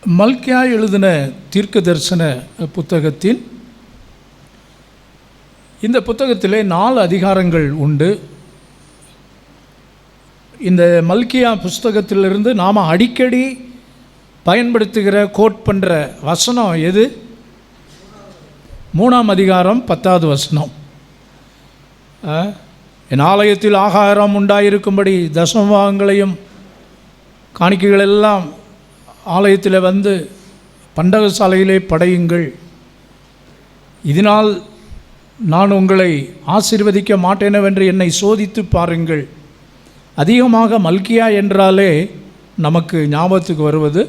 மல்கியா எழுதின தீர்க்க தரிசன புத்தகத்தின் இந்த புத்தகத்திலே 4 அதிகாரங்கள் உண்டு. இந்த மல்கியா புஸ்தகத்திலிருந்து நாம் அடிக்கடி பயன்படுத்துகிற கோட் பண்ணுற வசனம் எது? 3ஆம் அதிகாரம் 10வது வசனம். என் ஆலயத்தில் ஆகாரம் உண்டாயிருக்கும்படி தசமபாகங்களையும் காணிக்கைகள் எல்லாம் ஆலயத்தில் வந்து பண்டகசாலையிலே படையுங்கள், இதனால் நான் உங்களை ஆசீர்வதிக்க மாட்டேனவென்று என்னை சோதித்து பாருங்கள். அதிகமாக மல்கியா என்றாலே நமக்கு ஞாபகத்துக்கு வருவது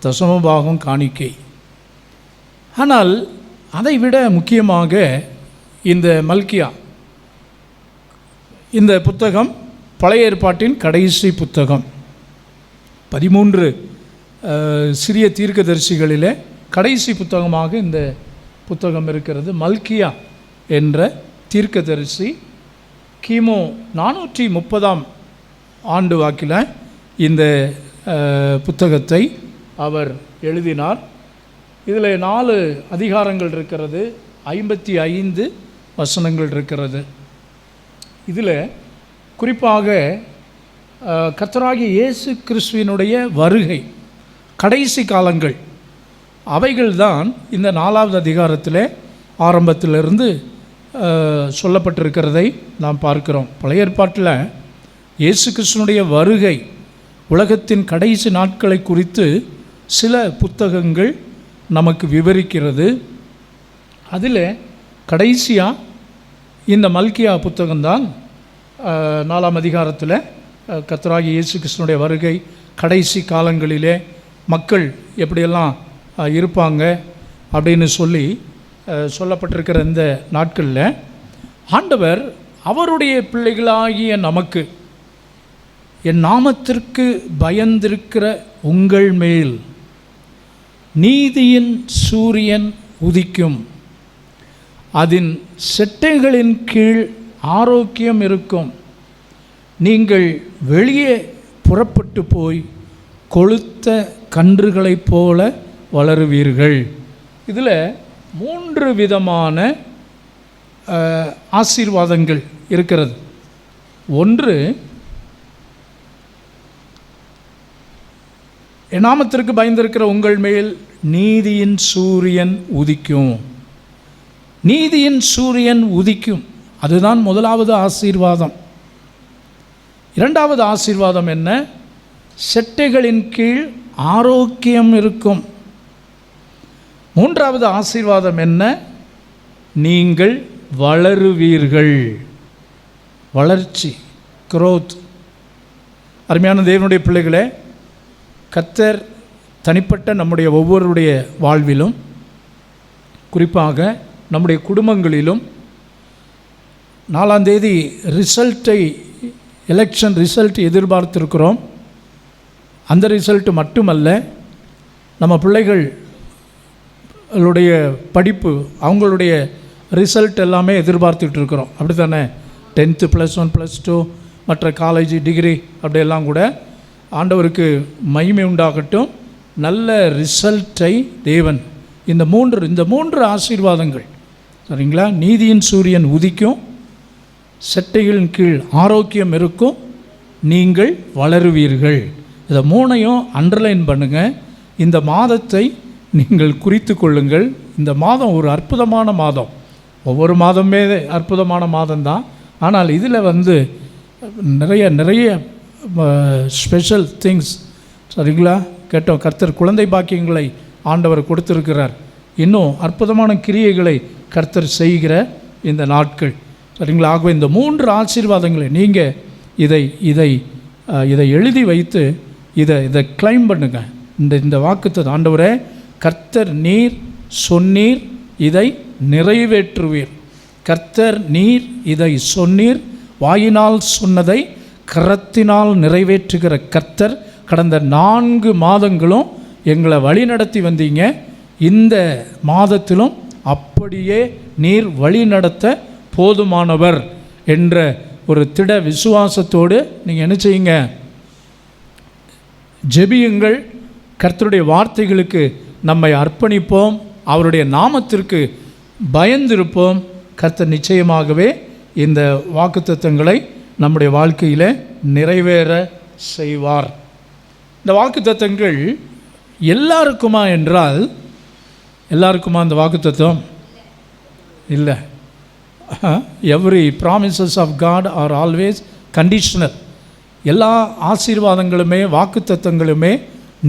தசமபாகம் காணிக்கை. ஆனால் அதை விட முக்கியமாக இந்த மல்கியா இந்த புத்தகம் பழைய ஏற்பாட்டின் கடைசி புத்தகம். 13 சிறிய தீர்க்கதரிசிகளிலே கடைசி புத்தகமாக இந்த புத்தகம் இருக்கிறது. மல்கியா என்ற தீர்க்கதரிசி கிமு 430ஆம் ஆண்டு வாக்கில் இந்த புத்தகத்தை அவர் எழுதினார். இதில் 4 அதிகாரங்கள் இருக்கிறது, 55 வசனங்கள் இருக்கிறது. இதில் குறிப்பாக கர்த்தராகிய இயேசு கிறிஸ்துவினுடைய வருகை, கடைசி காலங்கள், அவைகள்தான் இந்த 4வது அதிகாரத்தில் ஆரம்பத்திலிருந்து சொல்லப்பட்டிருக்கிறதை நாம் பார்க்கிறோம். பழைய ஏற்பாட்டில் இயேசு கிறிஸ்துவினுடைய வருகை, உலகத்தின் கடைசி நாட்களை குறித்து சில புத்தகங்கள் நமக்கு விவரிக்கிறது. அதில் கடைசியாக இந்த மல்கியா புத்தகம்தான் 4ஆம் அதிகாரத்தில் கர்த்தராகிய இயேசு கிறிஸ்துவினுடைய வருகை, கடைசி காலங்களிலே மக்கள் எப்படியெல்லாம் இருப்பாங்க அப்படின்னு சொல்லப்பட்டிருக்கிற இந்த நாட்களில் ஆண்டவர் அவருடைய பிள்ளைகளாகிய நமக்கு, என் நாமத்திற்கு பயந்திருக்கிற உங்கள் மேல் நீதியின் சூரியன் உதிக்கும், அதன் செட்டைகளின் கீழ் ஆரோக்கியம் இருக்கும், நீங்கள் வெளியே புறப்பட்டு போய் கொழுத்த கன்றுகளைப் போல வளருவீர்கள். இதில் 3 விதமான ஆசீர்வாதங்கள் இருக்கிறது. ஒன்று, என் நாமத்திற்கு பயந்திருக்கிற உங்கள் மேல் நீதியின் சூரியன் உதிக்கும். நீதியின் சூரியன் உதிக்கும், அதுதான் முதலாவது ஆசீர்வாதம். 2வது ஆசீர்வாதம் என்ன? செட்டைகளின் கீழ் ஆரோக்கியம் இருக்கும். 3வது ஆசீர்வாதம் என்ன? நீங்கள் வளருவீர்கள். வளர்ச்சி, growth. அருமையான தேவனுடைய பிள்ளைகளே, கர்த்தர் தனிப்பட்ட நம்முடைய ஒவ்வொருடைய வாழ்விலும், குறிப்பாக நம்முடைய குடும்பங்களிலும் 4ஆம் தேதி எலெக்ஷன் ரிசல்ட் எதிர்பார்த்திருக்கிறோம். அந்த ரிசல்ட் மட்டுமல்ல, நம்ம பிள்ளைகளுடைய படிப்பு, அவங்களுடைய ரிசல்ட் எல்லாமே எதிர்பார்த்துட்டு இருக்கிறோம். அப்படி தானே? 10th +1 +2 மற்ற காலேஜ் டிகிரி அப்படியெல்லாம் கூட ஆண்டவருக்கு மகிமை உண்டாகட்டும். நல்ல ரிசல்ட்டை தேவன் இந்த 3 ஆசீர்வாதங்கள், சரிங்களா? நீதியின் சூரியன் உதிக்கும், செட்டைகளின் கீழ் ஆரோக்கியம் இருக்கும், நீங்கள் வளருவீர்கள். இதை 3ஐயும் அண்டர்லைன் பண்ணுங்கள். இந்த மாதத்தை நீங்கள் குறித்து கொள்ளுங்கள். இந்த மாதம் ஒரு அற்புதமான மாதம். ஒவ்வொரு மாதமே அற்புதமான மாதம்தான். ஆனால் இதில் நிறைய ஸ்பெஷல் திங்ஸ், சரிங்களா? கேட்டோம், கர்த்தர் குழந்தை பாக்கியங்களை ஆண்டவர் கொடுத்திருக்கிறார். இன்னும் அற்புதமான கிரியைகளை கர்த்தர் செய்கிற இந்த நாட்கள், சரிங்களா? ஆகவே இந்த 3 ஆசீர்வாதங்களை நீங்கள் இதை எழுதி வைத்து இதை கிளைம் பண்ணுங்க. இந்த வாக்குத்தத்தம், ஆண்டவரே கர்த்தர் நீர் சொன்னீர், இதை நிறைவேற்றுவீர். கர்த்தர் நீர் இதை சொன்னீர், வாயினால் சொன்னதை கரத்தினால் நிறைவேற்றுகிற கர்த்தர். கடந்த 4 மாதங்களும் எங்களை வழி நடத்தி வந்தீங்க. இந்த மாதத்திலும் அப்படியே நீர் வழி நடத்த போதுமானவர் என்ற ஒரு திட விசுவாசத்தோடு நீங்கள் என்ன செய்யுங்க? ஜெபியுங்கள், கர்த்தருடைய வார்த்தைகளுக்கு நம்மை அர்ப்பணிப்போம், அவருடைய நாமத்திற்கு பயந்திருப்போம். கர்த்தர் நிச்சயமாகவே இந்த வாக்குத்தத்தங்களை நம்முடைய வாழ்க்கையில் நிறைவேற செய்வார். இந்த வாக்குத்தத்தங்கள் எல்லாருக்குமா என்றால், எல்லாருக்குமா இந்த வாக்குத்தத்தம் இல்லை. Every promises of God are always conditional. எல்லா ஆசீர்வாதங்களுமே வாக்குத்தத்தங்களுமே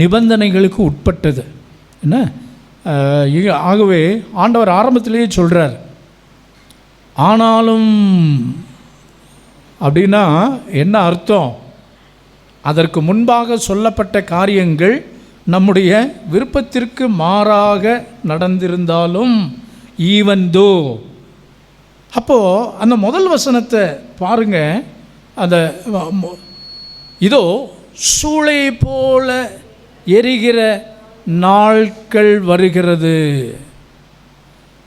நிபந்தனைகளுக்கு உட்பட்டது. என்ன ஆகவே ஆண்டவர் ஆரம்பத்திலேயே சொல்கிறார், ஆனாலும் அப்படின்னா என்ன அர்த்தம்? அதற்கு முன்பாக சொல்லப்பட்ட காரியங்கள் நம்முடைய விருப்பத்திற்கு மாறாக நடந்திருந்தாலும், ஈவன் தோ. அப்போது அந்த முதல் வசனத்தை பாருங்கள். அந்த இதோ சூளை போல எரிகிற நாட்கள் வருகிறது.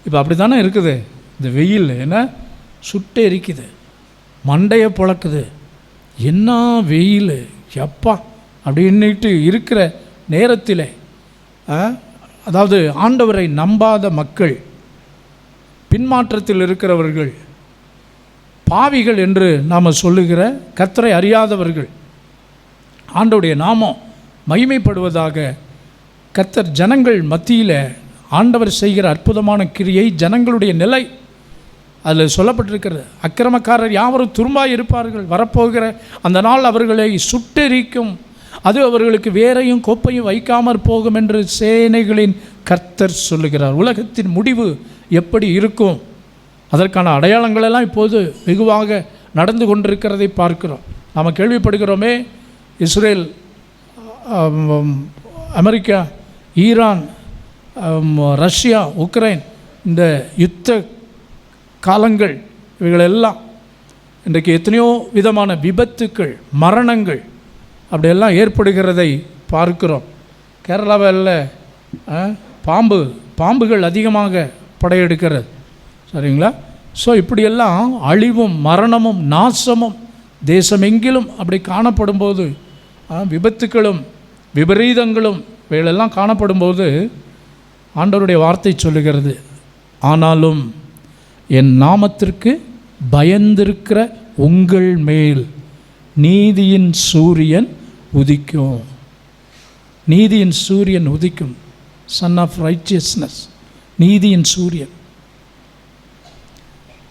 இப்போ அப்படி தானே இருக்குது. இந்த வெயில் என்ன சுட்டு எரிக்குது, மண்டையை புழக்குது. என்ன வெயில் எப்பா அப்படின்ட்டு இருக்கிற நேரத்தில், அதாவது ஆண்டவரை நம்பாத மக்கள், பின்மாற்றத்தில் இருக்கிறவர்கள், பாவிகள் என்று நாம் சொல்லுகிற கர்த்தரை அறியாதவர்கள், ஆண்டவருடைய நாமம் மகிமைப்படுவதாக கர்த்தர் ஜனங்கள் மத்தியில் ஆண்டவர் செய்கிற அற்புதமான கிரியை, ஜனங்களுடைய நிலை அதில் சொல்லப்பட்டிருக்கிறது. அக்கிரமக்காரர் யாவரும் துரும்பாய் இருப்பார்கள், வரப்போகிற அந்த நாள் அவர்களை சுட்டெரிக்கும், அது அவர்களுக்கு வேரையும் கோப்பையும் வைக்காமற் போகும் என்று சேனைகளின் கர்த்தர் சொல்லுகிறார். உலகத்தின் முடிவு எப்படி இருக்கும், அதற்கான அடையாளங்களெல்லாம் இப்போது வெகுவாக நடந்து கொண்டிருக்கிறதை பார்க்கிறோம். நாம் கேள்விப்படுகிறோமே, Israel, America, Iran, Russia, Ukraine, இந்த யுத்த காலங்கள் இவைகளெல்லாம் இன்றைக்கு எத்தனையோ விதமான விபத்துக்கள், மரணங்கள் அப்படியெல்லாம் ஏற்படுகிறதை பார்க்கிறோம். கேரளாவில் பாம்புகள் அதிகமாக படையெடுக்கிறது, சரிங்களா? ஸோ இப்படியெல்லாம் அழிவும் மரணமும் நாசமும் தேசமெங்கிலும் அப்படி காணப்படும் போது, விபத்துக்களும் விபரீதங்களும் இவைகளெல்லாம் காணப்படும்போது, ஆண்டவருடைய வார்த்தை சொல்லுகிறது, ஆனாலும் என் நாமத்திற்கு பயந்திருக்கிற உங்கள் மேல் நீதியின் சூரியன் உதிக்கும். நீதியின் சூரியன் உதிக்கும். சன் ஆஃப் ரைச்சியஸ்னஸ், நீதியின் சூரியன்,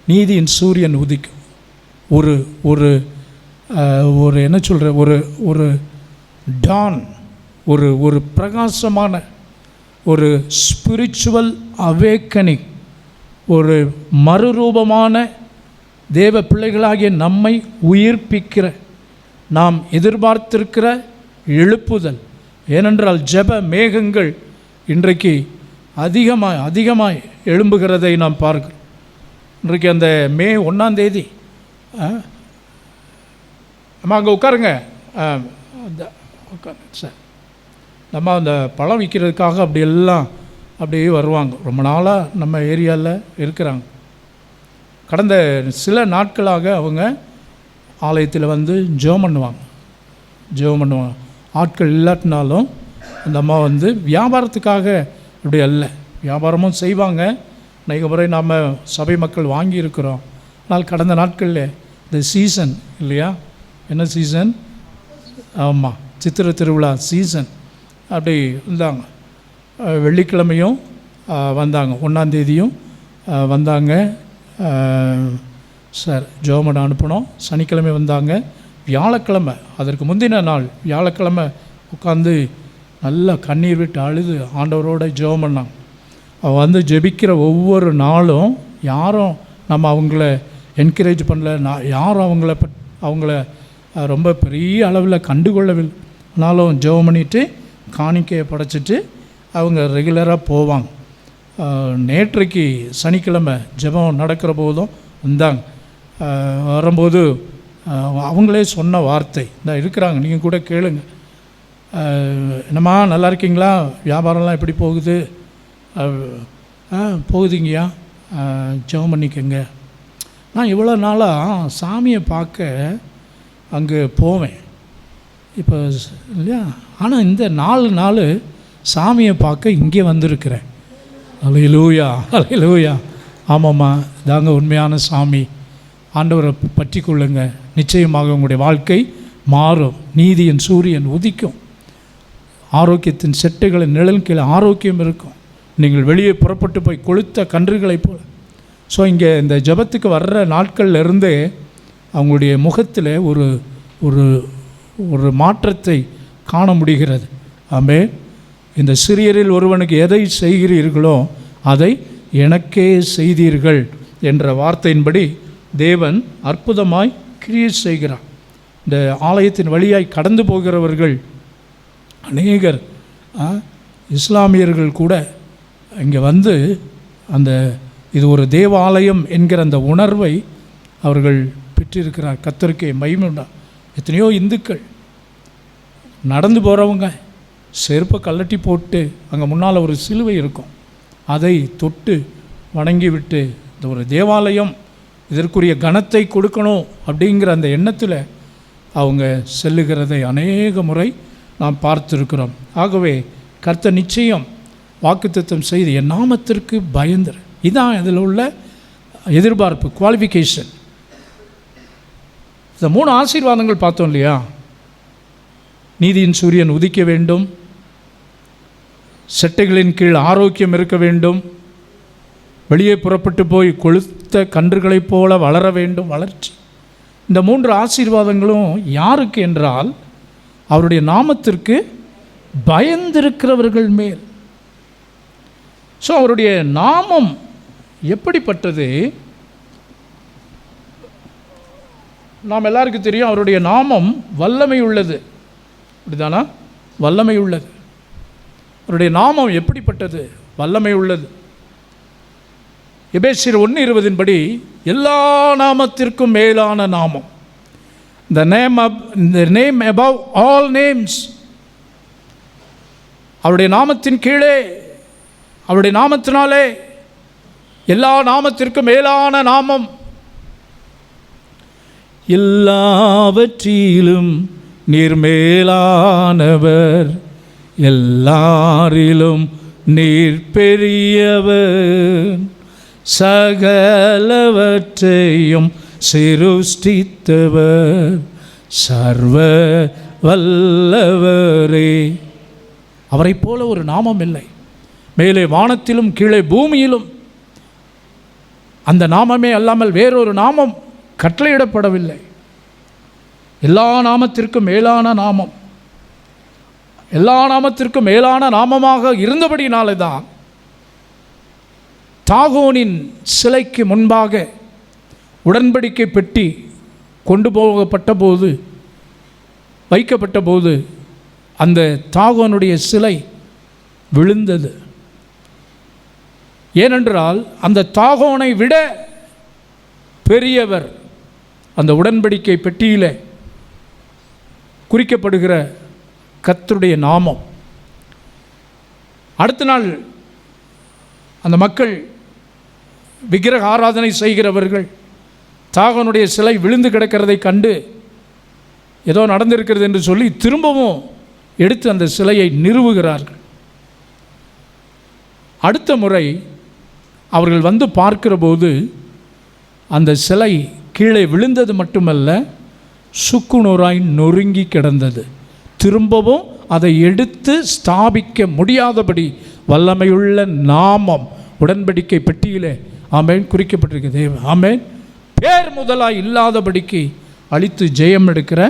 நீதியின் சூரியன் உதிக்கும். ஒரு ஒரு ஒரு என்ன சொல்கிற ஒரு டான், ஒரு பிரகாசமான ஒரு ஸ்பிரிச்சுவல் அவேக்கனிங், ஒரு மறுரூபமான தேவ பிள்ளைகளாகிய நம்மை உயிர்ப்பிக்கிற, நாம் எதிர்பார்த்திருக்கிற எழுப்புதல். ஏனென்றால் ஜெப மேகங்கள் இன்றைக்கு அதிகமாய் எழும்புகிறதை நாம் பார்க்கிறோம். இன்றைக்கு அந்த மே 1ஆம் தேதி, நம்ம அங்கே உட்காருங்க சார், நம்ம அந்த பழம் விற்கிறதுக்காக அப்படியே வருவாங்க. ரொம்ப நாளாக நம்ம ஏரியாவில் இருக்கிறாங்க. கடந்த சில நாட்களாக அவங்க ஆலயத்தில் வந்து ஜெபம் பண்ணுவாங்க. ஆட்கள் இல்லாட்டினாலும் அந்த அம்மா வந்து வியாபாரத்துக்காக இப்படி அல்ல, வியாபாரமும் செய்வாங்க. அநேக முறை நாம் சபை மக்கள் வாங்கியிருக்கிறோம். ஆனால் கடந்த நாட்களில் இந்த சீசன் இல்லையா, என்ன சீசன்? ஆமாம், சித்திரை திருவிழா சீசன். அப்படி இருந்தாங்க. வெள்ளிக்கிழமையும் வந்தாங்க, 1ஆம் தேதியும் வந்தாங்க சார், ஜெபம் அனுப்பினோம். சனிக்கிழமை வந்தாங்க. வியாழக்கிழமை, அதற்கு முந்தின நாள் வியாழக்கிழமை உட்காந்து நல்லா கண்ணீர் விட்டு அழுது ஆண்டவரோட ஜெபம் பண்ணாங்க. வந்து ஜெபிக்கிற ஒவ்வொரு நாளும் யாரும் நம்ம அவங்கள என்கரேஜ் பண்ணல, யாரும் அவங்கள ரொம்ப பெரிய அளவில் கண்டுகொள்ளவில்லை. ஆனாலும் ஜெபம் பண்ணிவிட்டு காணிக்கையை படைச்சிட்டு அவங்க ரெகுலராக போவாங்க. நேற்றைக்கு சனிக்கிழமை ஜெபம் நடக்கிற போதும் வந்தாங்க. வரும்போது அவங்களே சொன்ன வார்த்தை இந்த இருக்கிறாங்க, நீங்கள் கூட கேளுங்க. என்னம்மா நல்லா இருக்கீங்களா, வியாபாரம்லாம் எப்படி போகுது? போகுதுங்கய்யா, ஜெபம் பண்ணிக்கங்க. நான் இவ்வளோ நாளாக சாமியை பார்க்க அங்கே போவேன். இப்போ இல்லையா? ஆனால் இந்த 4 நாள் சாமியை பார்க்க இங்கே வந்திருக்கிறேன். அல்லேலூயா, அல்லேலூயா. ஆமாம்மா, தாங்க உண்மையான சாமி. ஆண்டவரை பற்றி கொள்ளுங்க, நிச்சயமாக உங்களுடைய வாழ்க்கை மாறும். நீதியின் சூரியன் உதிக்கும். ஆரோக்கியத்தின் செட்டைகளின் நிழல் கீழே ஆரோக்கியம் இருக்கும். நீங்கள் வெளியே புறப்பட்டு போய் கொளுத்த கன்றுகளைப் போல. ஸோ இங்கே இந்த ஜெபத்துக்கு வர்ற நாட்கள்லேருந்தே அவங்களுடைய முகத்தில் ஒரு ஒரு ஒரு மாற்றத்தை காண முடிகிறது. ஆமே, இந்த சிறியரில் ஒருவனுக்கு எதை செய்கிறீர்களோ அதை எனக்கே செய்தீர்கள் என்ற வார்த்தையின்படி தேவன் அற்புதமாய் கிரியை செய்கிறார். இந்த ஆலயத்தின் வழியாய் கடந்து போகிறவர்கள் அநேகர் இஸ்லாமியர்கள் கூட இங்கே வந்து அந்த இது ஒரு தேவாலயம் என்கிற அந்த உணர்வை அவர்கள் பெற்றிருக்கிறார். கர்த்தருக்கே மகிமை உண்டா. எத்தனையோ இந்துக்கள் நடந்து போகிறவங்க செருப்பை கழட்டி போட்டு அங்கே முன்னால் ஒரு சிலுவை இருக்கும், அதை தொட்டு வணங்கி விட்டு இந்த ஒரு தேவாலயம் இதற்குரிய கனத்தை கொடுக்கணும் அப்படிங்கிற அந்த எண்ணத்தில் அவங்க செல்லுகிறதை அநேக முறை நாம் பார்த்துருக்கிறோம். ஆகவே கர்த்தர் நிச்சயம் வாக்குத்தத்தம் செய்து என் நாமத்திற்கு பயந்துரு. இதுதான் இதில் உள்ள எதிர்பார்ப்பு, குவாலிஃபிகேஷன். இந்த 3 ஆசீர்வாதங்கள் பார்த்தோம் இல்லையா? நீதியின் சூரியன் உதிக்க வேண்டும், செட்டைகளின் கீழ் ஆரோக்கியம் இருக்க வேண்டும், வெளியே புறப்பட்டு போய் கொளுத்த கன்றுகளைப் போல வளர வேண்டும், வளர்ச்சி. இந்த 3 ஆசீர்வாதங்களும் யாருக்கு என்றால் அவருடைய நாமத்திற்கு பயந்திருக்கிறவர்கள் மேல். ஸோ அவருடைய நாமம் எப்படிப்பட்டது? நாம் எல்லாருக்கும் தெரியும், அவருடைய நாமம் வல்லமை உள்ளது. அப்படிதானா? வல்லமை உள்ளது. அவருடைய நாமம் எப்படிப்பட்டது? வல்லமை உள்ளது. எபேசியர் 1:20 படி எல்லா நாமத்திற்கும் மேலான நாமம், the name above all names. அவருடைய நாமத்தின் கீழே, அவருடைய நாமத்தினாலே எல்லா நாமத்திற்கும் மேலான நாமம். எல்லாவற்றிலும் நீர் மேலானவர், எல்லாரிலும் நீர் பெரியவர், சகலவற்றையும் சிருஷ்டித்தவர், சர்வ வல்லவரே. அவரை போல ஒரு நாமம் இல்லை. மேலே வானத்திலும் கீழே பூமியிலும் அந்த நாமமே அல்லாமல் வேறொரு நாமம் கட்டளையிடப்படவில்லை. எல்லா நாமத்திற்கும் மேலான நாமம், எல்லா நாமத்திற்கும் மேலான நாமமாக இருந்தபடினாலே தான் தாகோனின் சிலைக்கு முன்பாக உடன்படிக்கை பெட்டி கொண்டு போகப்பட்ட போது, வைக்கப்பட்ட போது அந்த தாகோனுடைய சிலை விழுந்தது. ஏனென்றால் அந்த தாகோனை விட பெரியவர் அந்த உடன்படிக்கை பெட்டியிலே குறிக்கப்படுகிற கர்த்தருடைய நாமம். அடுத்த நாள் அந்த மக்கள் விக்கிரக ஆராதனை செய்கிறவர்கள் தாகோனுடைய சிலை விழுந்து கிடக்கிறதை கண்டு ஏதோ நடந்திருக்கிறது என்று சொல்லி திரும்பவும் எடுத்து அந்த சிலையை நிறுவுகிறார்கள். அடுத்த முறை அவர்கள் வந்து பார்க்கிற போது அந்த சிலை கீழே விழுந்தது மட்டுமல்ல, சுக்குநூறாய் நொறுங்கி கிடந்தது. திரும்பவும் அதை எடுத்து ஸ்தாபிக்க முடியாதபடி வல்லமையுள்ள நாமம் உடன்படிக்கை பெட்டியிலே ஆமென் குறிக்கப்பட்டிருக்கு. தேவன் ஆமென் பேர் முதலாய் இல்லாதபடிக்கு அழித்து ஜெயம் எடுக்கிற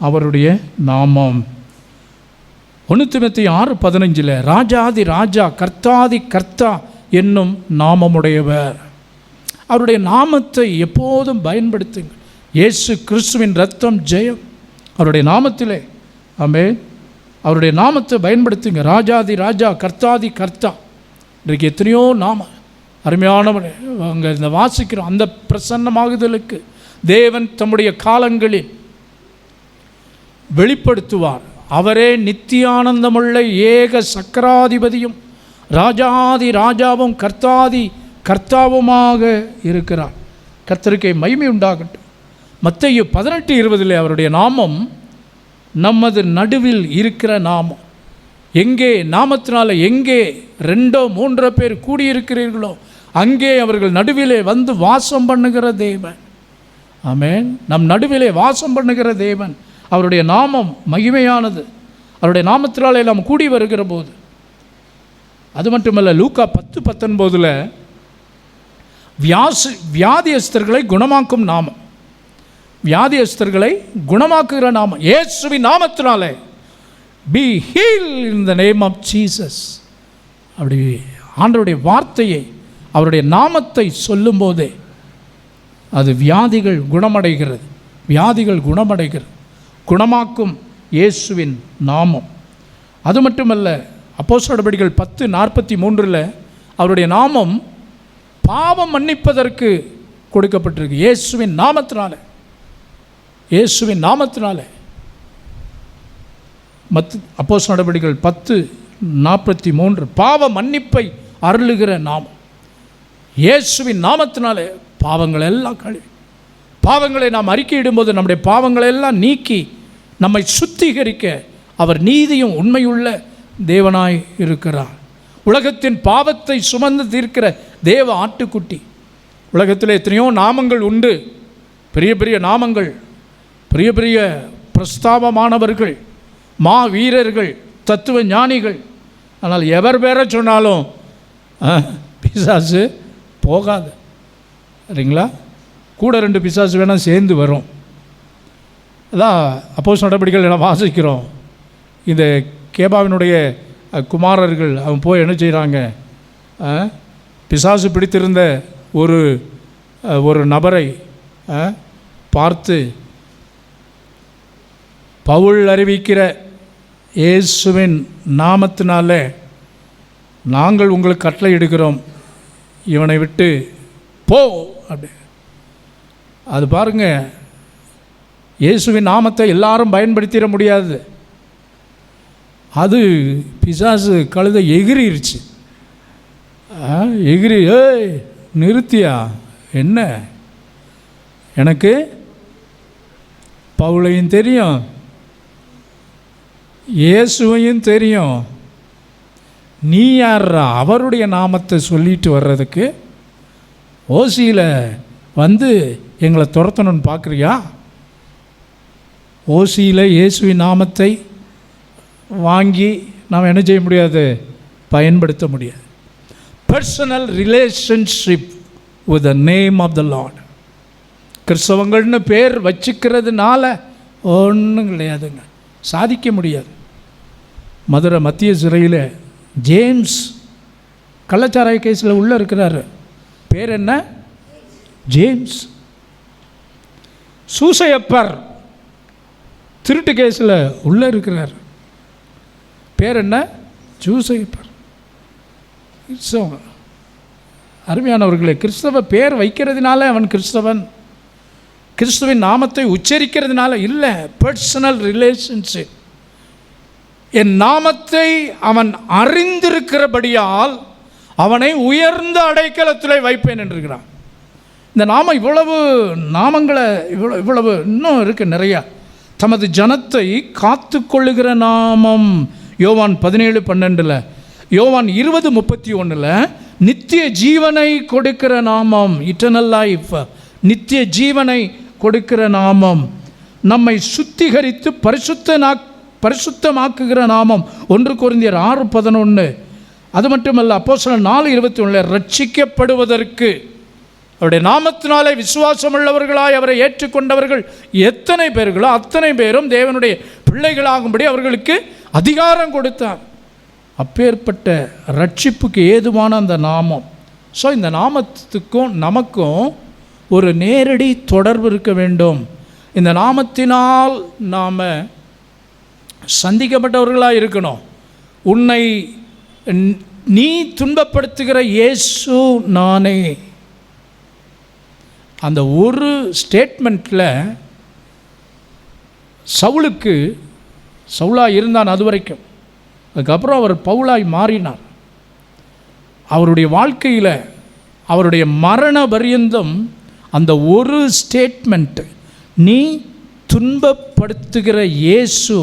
அவருடைய நாமம். 1 தீமோத்தேயு 6:15 ராஜாதி ராஜா கர்த்தாதி கர்த்தா என்னும் நாமமுடையவர். அவருடைய நாமத்தை எப்போதும் பயன்படுத்துங்கள். இயேசு கிறிஸ்துவின் இரத்தம் ஜெயம் அவருடைய நாமத்திலே. ஆமென். அவருடைய நாமத்தை பயன்படுத்துங்க. ராஜாதி ராஜா கர்த்தாதி கர்த்தா. இன்றைக்கு எத்தனையோ நாம அருமையானவர் அங்கே இந்த வாசிக்கிறோம். அந்த பிரசன்னமாகுதலுக்கு தேவன் தம்முடைய காலங்களில் வெளிப்படுத்துவார். அவரே நித்தியானந்தமுள்ள ஏக சக்கராதிபதியும் ராஜாதி ராஜாவும் கர்த்தாதி கர்த்தாவுமாக இருக்கிறார். கர்த்தருக்கே மகிமை உண்டாகட்டும். மத்தேயு 18:20 அவருடைய நாமம் நமது நடுவில் இருக்கிற நாமம். எங்கே நாமத்தினால எங்கே 2-3 பேர் கூடியிருக்கிறீர்களோ அங்கே அவர்கள் நடுவிலே வந்து வாசம் பண்ணுகிற தேவன். ஆமென். நம் நடுவிலே வாசம் பண்ணுகிற தேவன். அவருடைய நாமம் மகிமையானது. அவருடைய நாமத்தினாலே நாம் கூடி வருகிற போது, அது மட்டுமல்ல, லூக்கா 10:19 வியாதியஸ்தர்களை குணமாக்கும் நாமம், வியாதியஸ்தர்களை குணமாக்குகிற நாமம், இயேசுவின் நாமத்தினாலே be healed in the name of Jesus. அப்படி ஆண்டவருடைய வார்த்தையை, அவருடைய நாமத்தை சொல்லும்போதே அது வியாதிகள் குணமடைகிறது, வியாதிகள் குணமடைகிறது. குணமாக்கும் இயேசுவின் நாமம். அது மட்டுமல்ல, அப்போஸ்தலர் நடபடிகள் 10:43 அவருடைய நாமம் பாவம் மன்னிப்பதற்கு கொடுக்கப்பட்டிருக்கு. இயேசுவின் நாமத்தினால, இயேசுவின் நாமத்தினால. அப்போஸ்தலர் நடபடிகள் 10:43 பாவ மன்னிப்பை அருளுகிற நாமம். இயேசுவின் நாமத்தினாலே பாவங்கள் எல்லாம் கழுவி, பாவங்களை நாம் அறிக்கையிடும்போது நம்முடைய பாவங்களை எல்லாம் நீக்கி நம்மை சுத்திகரிக்க அவர் நீதியும் உண்மையுள்ள தேவனாய் இருக்கிறார். உலகத்தின் பாவத்தை சுமந்து தீர்க்கிற தேவ ஆட்டுக்குட்டி. உலகத்தில் எத்தனையோ நாமங்கள் உண்டு, பெரிய பெரிய நாமங்கள், பெரிய பெரிய பிரஸ்தாபமானவர்கள், மா வீரர்கள், தத்துவ ஞானிகள். ஆனால் எவர் பேரை சொன்னாலும் பிசாசு போகாது, சரிங்களா? கூட 2 பிசாசு வேணால் சேர்ந்து வரும். அதான் அப்போஸ்தலர் நடபடிகள் எல்லாம் வாசிக்கிறோம். இந்த கேபாவினுடைய குமாரர்கள் அவன் போய் என்ன செய்கிறாங்க, பிசாசு பிடித்திருந்த ஒரு நபரை பார்த்து, பவுல் அறிவிக்கிற இயேசுவின் நாமத்தினாலே நாங்கள் உங்களுக்கு கட்டளை இடுகிறோம், இவனை விட்டு போ அப்படி. அது பாருங்க, இயேசுவின் நாமத்தை எல்லாரும் பயன்படுத்திட முடியாது. அது பிசாசு கழுதை எகிரிருச்சு. எகிரி, ஏய் நிறுத்தியா, என்ன, எனக்கு பவுலையும் தெரியும், இயேசுவையும் தெரியும், நீ யாரா அவருடைய நாமத்தை சொல்லிட்டு வர்றதுக்கு ஓசியில் வந்து எங்களை துரத்தணும்னு பார்க்குறியா? ஓசியில் இயேசுவின் நாமத்தை வாங்கி நாம் என்ன செய்ய முடியாது, பயன்படுத்த முடியாது. Personal relationship with the name of the Lord. கிறிஸ்தவங்கள்னு பேர் வச்சுக்கிறதுனால ஒன்றும் கிடையாதுங்க, சாதிக்க முடியாது. மதுரை மத்திய சிறையில் ஜேம்ஸ் கள்ளச்சாராய கேஸில் உள்ளே இருக்கிறாரு. பேர் என்ன? ஜேம்ஸ். சூசையப்பர் திருட்டு கேஸில் உள்ளே இருக்கிறார். பேர் என்ன? சூசையப்பர். அருமையானவர்களே, கிறிஸ்தவ பேர் வைக்கிறதுனால அவன் கிறிஸ்தவன், கிறிஸ்துவின் நாமத்தை உச்சரிக்கிறதுனால இல்லை. Personal relationship. என் நாமத்தை அவன் அறிந்திருக்கிறபடியால் அவனை உயர்ந்த அடைக்கலத்தில் வைப்பேன் என்றிருக்கிறான். இந்த நாமம் இவ்வளவு நாமங்களை இவ்வளவு இன்னும் இருக்குது நிறையா. தமது ஜனத்தை காத்து கொள்ளுகிற நாமம் யோவான் 17:12, யோவான் 20:31 நித்திய ஜீவனை கொடுக்கிற நாமம், இட்டர்னல் லைஃப், நித்திய ஜீவனை கொடுக்கிற நாமம், நம்மை சுத்திகரித்து பரிசுத்தமாக்குகிற நாமம் 1 கொரிந்தியர் 6:11. அது மட்டுமல்ல, அப்போஸ்தலர் 4:21 ரட்சிக்கப்படுவதற்கு அவருடைய நாமத்தினாலே விசுவாசமுள்ளவர்களாய் அவரை ஏற்றுக்கொண்டவர்கள் எத்தனை பேர்களோ அத்தனை பேரும் தேவனுடைய பிள்ளைகளாகும்படி அவர்களுக்கு அதிகாரம் கொடுத்தார். அப்பேற்பட்ட ரட்சிப்புக்கு ஏதுவான அந்த நாமம். ஸோ இந்த நாமத்துக்கும் நமக்கும் ஒரு நேரடி தொடர்பு இருக்க வேண்டும். இந்த நாமத்தினால் நாம் சந்திக்கப்பட்டவர்களாக இருக்கணும். உன்னை நீ துன்பப்படுத்துகிற இயேசு நானே, அந்த ஒரு ஸ்டேட்மெண்ட்டில் சவுலாக இருந்தான் அது வரைக்கும். அதுக்கப்புறம் அவர் பவுலாய் மாறினார். அவருடைய வாழ்க்கையில் அவருடைய மரண பரியந்தம் அந்த ஒரு ஸ்டேட்மெண்ட், நீ துன்பப்படுத்துகிற இயேசு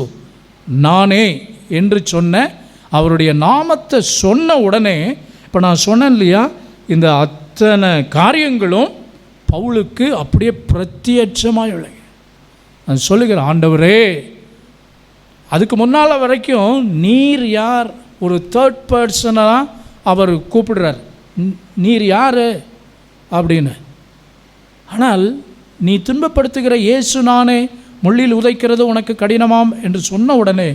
நானே என்று சொன்ன அவருடைய நாமத்தை சொன்ன உடனே, இப்போ நான் சொன்னேன் இல்லையா, இந்த அத்தனை காரியங்களும் பவுலுக்கு அப்படியே பிரத்யட்சமாக இல்லை. நான் சொல்லுகிறேன், ஆண்டவரே, அதுக்கு முன்னால் வரைக்கும் நீர் யார், ஒரு தேர்ட் பர்சனாக அவர் கூப்பிடுறார், நீர் யார் அப்படின்னு. ஆனால் நீ துன்பப்படுத்துகிற இயேசு நானே, முள்ளில் உதைக்கிறது உனக்கு கடினமாம் என்று சொன்ன உடனே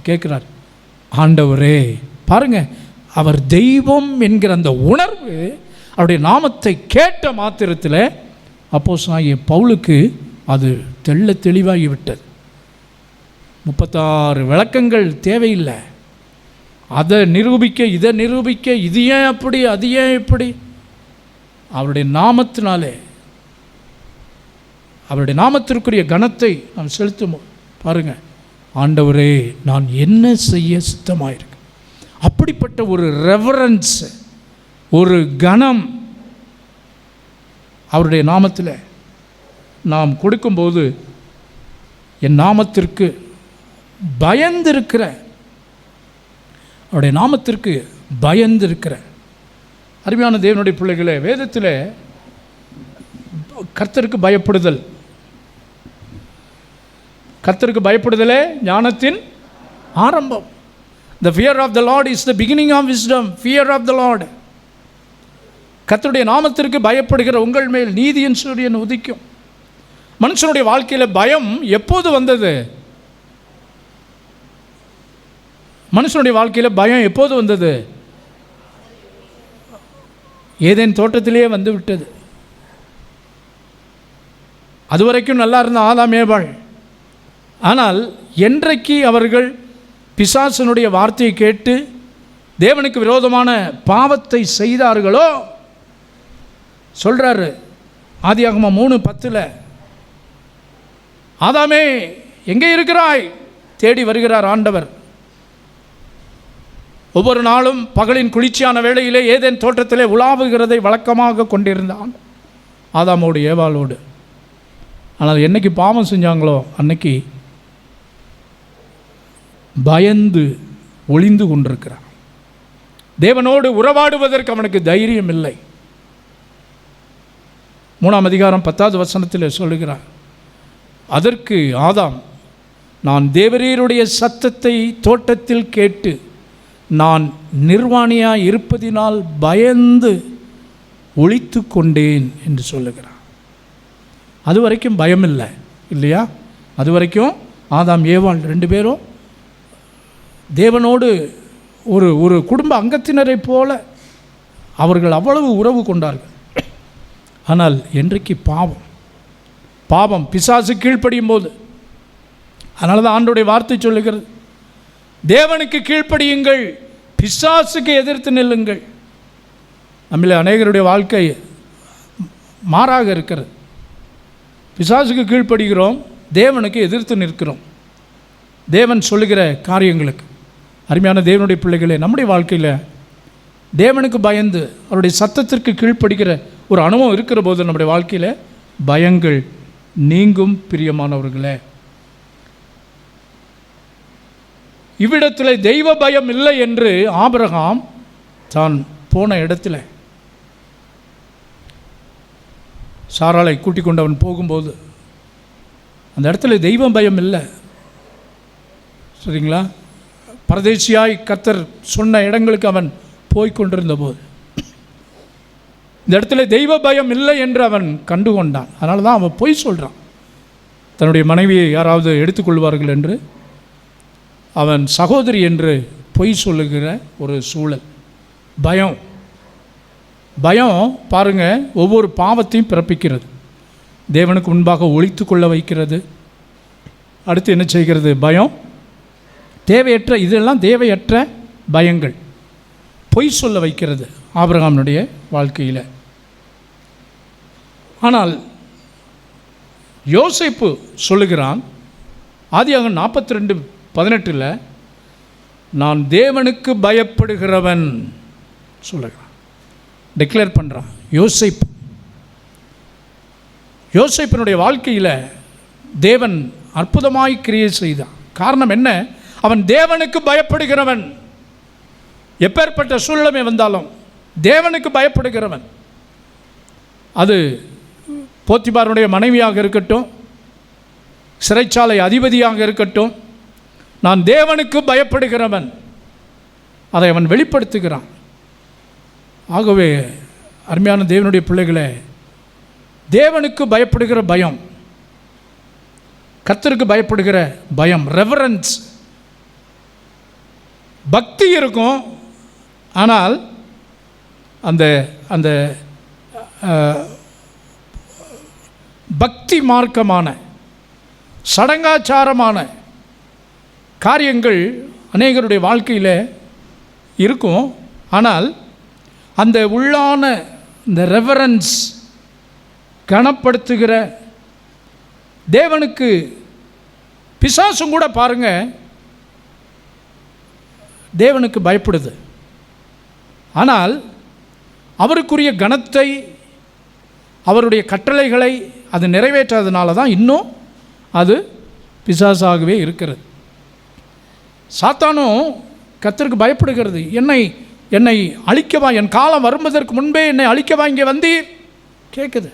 கேட்குறார், ஆண்டவரே. பாருங்க, அவர் தெய்வம் என்கிற அந்த உணர்வு அவருடைய நாமத்தை கேட்ட மாத்திரத்தில் அப்போஸ்தலனாகிய பவுலுக்கு அது தெள்ள தெளிவாகிவிட்டது. 36 விளக்கங்கள் தேவையில்லை. அதை நிரூபிக்க, இதை நிரூபிக்க, இது ஏன் அப்படி, அது ஏன் இப்படி, அவருடைய நாமத்தினாலே, அவருடைய நாமத்திற்குரிய கனத்தை நாம் செலுத்தும். பாருங்கள், ஆண்டவரே நான் என்ன செய்ய சித்தமாயிருக்கு. அப்படிப்பட்ட ஒரு ரெவரன்ஸ், ஒரு கனம் அவருடைய நாமத்தில் நாம் கொடுக்கும்போது, என் நாமத்திற்கு பயந்திருக்கிற, அவருடைய நாமத்திற்கு பயந்திருக்கிற அருமையான தேவனுடைய பிள்ளைகளே, வேதத்தில் கர்த்தருக்கு பயப்படுதல், கர்த்தருக்கு பயப்படுதலே ஞானத்தின் ஆரம்பம். The fear of the Lord is the beginning of wisdom. Fear of the Lord. கர்த்தருடைய நாமத்திற்கு பயப்படுகிற உங்கள் மேல் நீதியின் சூரியன் உதிக்கும். மனுஷனுடைய வாழ்க்கையில் பயம் எப்போது வந்தது? மனுஷனுடைய வாழ்க்கையில் பயம் எப்போது வந்தது? ஏதேன் தோட்டத்திலேயே வந்து விட்டது. அதுவரைக்கும் நல்லா இருந்த ஆதாம் ஏவாள். ஆனால் என்றைக்கு அவர்கள் பிசாசனுடைய வார்த்தையை கேட்டு தேவனுக்கு விரோதமான பாவத்தை செய்தார்களோ, சொல்கிறாரு ஆதியாகமம் 3:10, ஆதாமே எங்கே இருக்கிறாய் தேடி வருகிறார் ஆண்டவர். ஒவ்வொரு நாளும் பகலின் குளிர்ச்சியான வேளையிலே ஏதேன் தோட்டத்திலே உலாவுகிறதை வழக்கமாக கொண்டிருந்தான் ஆதாமோடு ஏவாளோடு. ஆனால் என்னைக்கு பாவம் செஞ்சாங்களோ அன்னைக்கு பயந்து ஒளிந்து கொண்டிருக்கிறான். தேவனோடு உறவாடுவதற்கு அவனுக்கு தைரியம் இல்லை. 3ஆம் அதிகாரம் 10வது வசனத்தில் சொல்லுகிறார், அதற்கு ஆதாம், நான் தேவரீருடைய சத்தத்தை தோட்டத்தில் கேட்டு நான் நிர்வாணியாய் இருப்பதினால் பயந்து ஒளித்து கொண்டேன் என்று சொல்லுகிறான். அது வரைக்கும் பயம் இல்லை இல்லையா? அது வரைக்கும் ஆதாம் ஏவாள் 2 பேரும் தேவனோடு ஒரு ஒரு குடும்ப அங்கத்தினரை போல அவர்கள் அவ்வளவு உறவு கொண்டார்கள். ஆனால் என்றைக்கு பாவம் பிசாசு கீழ்ப்படியும் போது, அதனால தான் ஆண்டோடைய வார்த்தை சொல்லுகிறது, தேவனுக்கு கீழ்ப்படியுங்கள், பிசாசுக்கு எதிர்த்து நில்லுங்கள். நம்மள அநேகருடைய வாழ்க்கை மாறாக இருக்கிறது. பிசாசுக்கு கீழ்ப்படுகிறோம், தேவனுக்கு எதிர்த்து நிற்கிறோம். தேவன் சொல்லுகிற காரியங்களுக்கு அருமையான தேவனுடைய பிள்ளைகளே, நம்முடைய வாழ்க்கையில் தேவனுக்கு பயந்து அவருடைய சத்தத்திற்கு கீழ்ப்படுகிற ஒரு அனுபவம் இருக்கிற போது நம்முடைய வாழ்க்கையில் பயங்கள் நீங்கும். பிரியமானவர்களே, இவ்விடத்தில் தெய்வ பயம் இல்லை என்று ஆபிரகாம் தான் போன இடத்துல சாராளை கூட்டிக் கொண்டு அவன் போகும்போது அந்த இடத்துல தெய்வ பயம் இல்லை. சரிங்களா? பரதேசியாய் கர்த்தர் சொன்ன இடங்களுக்கு அவன் போய்கொண்டிருந்த போது இந்த இடத்துல தெய்வ பயம் இல்லை என்று அவன் கண்டுகொண்டான். அதனால தான் அவன் பொய் சொல்கிறான். தன்னுடைய மனைவியை யாராவது எடுத்துக்கொள்வார்கள் என்று அவன் சகோதரி என்று பொய் சொல்லுகிற ஒரு சூழல். பயம் பாருங்கள், ஒவ்வொரு பாவத்தையும் பிறப்பிக்கிறது, தேவனுக்கு முன்பாக ஒளித்து கொள்ள வைக்கிறது. அடுத்து என்ன செய்கிறது? பயம் தேவையற்ற, இதெல்லாம் தேவையற்ற பயங்கள் பொய் சொல்ல வைக்கிறது ஆபிரகாமுடைய வாழ்க்கையில். ஆனால் யோசேப்பு சொல்லுகிறான், ஆதியாகமம் 42:18, நான் தேவனுக்கு பயப்படுகிறவன் சொல்லுகிறான், டிக்ளேர் பண்ணுறான். யோசேப்பினுடைய வாழ்க்கையில் தேவன் அற்புதமாய் கிரியை செய்தான். காரணம் என்ன? அவன் தேவனுக்கு பயப்படுகிறவன். எப்பேற்பட்ட சூழ்நிலை வந்தாலும் தேவனுக்கு பயப்படுகிறவன். அது போத்திபாருடைய மனைவியாக இருக்கட்டும், சிறைச்சாலை அதிபதியாக இருக்கட்டும், நான் தேவனுக்கு பயப்படுகிறவன், அதை அவன் வெளிப்படுத்துகிறான். ஆகவே அருமையான தேவனுடைய பிள்ளைகளே, தேவனுக்கு பயப்படுகிற பயம், கர்த்தருக்கு பயப்படுகிற பயம், ரெவரன்ஸ், பக்தி இருக்கும். ஆனால் அந்த அந்த பக்தி மார்க்கமான சடங்காச்சாரமான காரியங்கள் அநேகருடைய வாழ்க்கையில் இருக்கும். ஆனால் அந்த உள்ளான இந்த ரெவரன்ஸ், கனப்படுத்துகிற தேவனுக்கு, பிசாசும் கூட பாருங்க தேவனுக்கு பயப்படுது. ஆனால் அவருக்குரிய கனத்தை, அவருடைய கட்டளைகளை அது நிறைவேற்றாதனால தான் இன்னும் அது பிசாசாகவே இருக்கிறது. சாத்தானும் கர்த்தருக்கு பயப்படுகிறது. என்னை அழிக்கவா, என் காலம் வருவதற்கு முன்பே என்னை அழிக்கவா இங்கே வந்தீர் கேட்குது.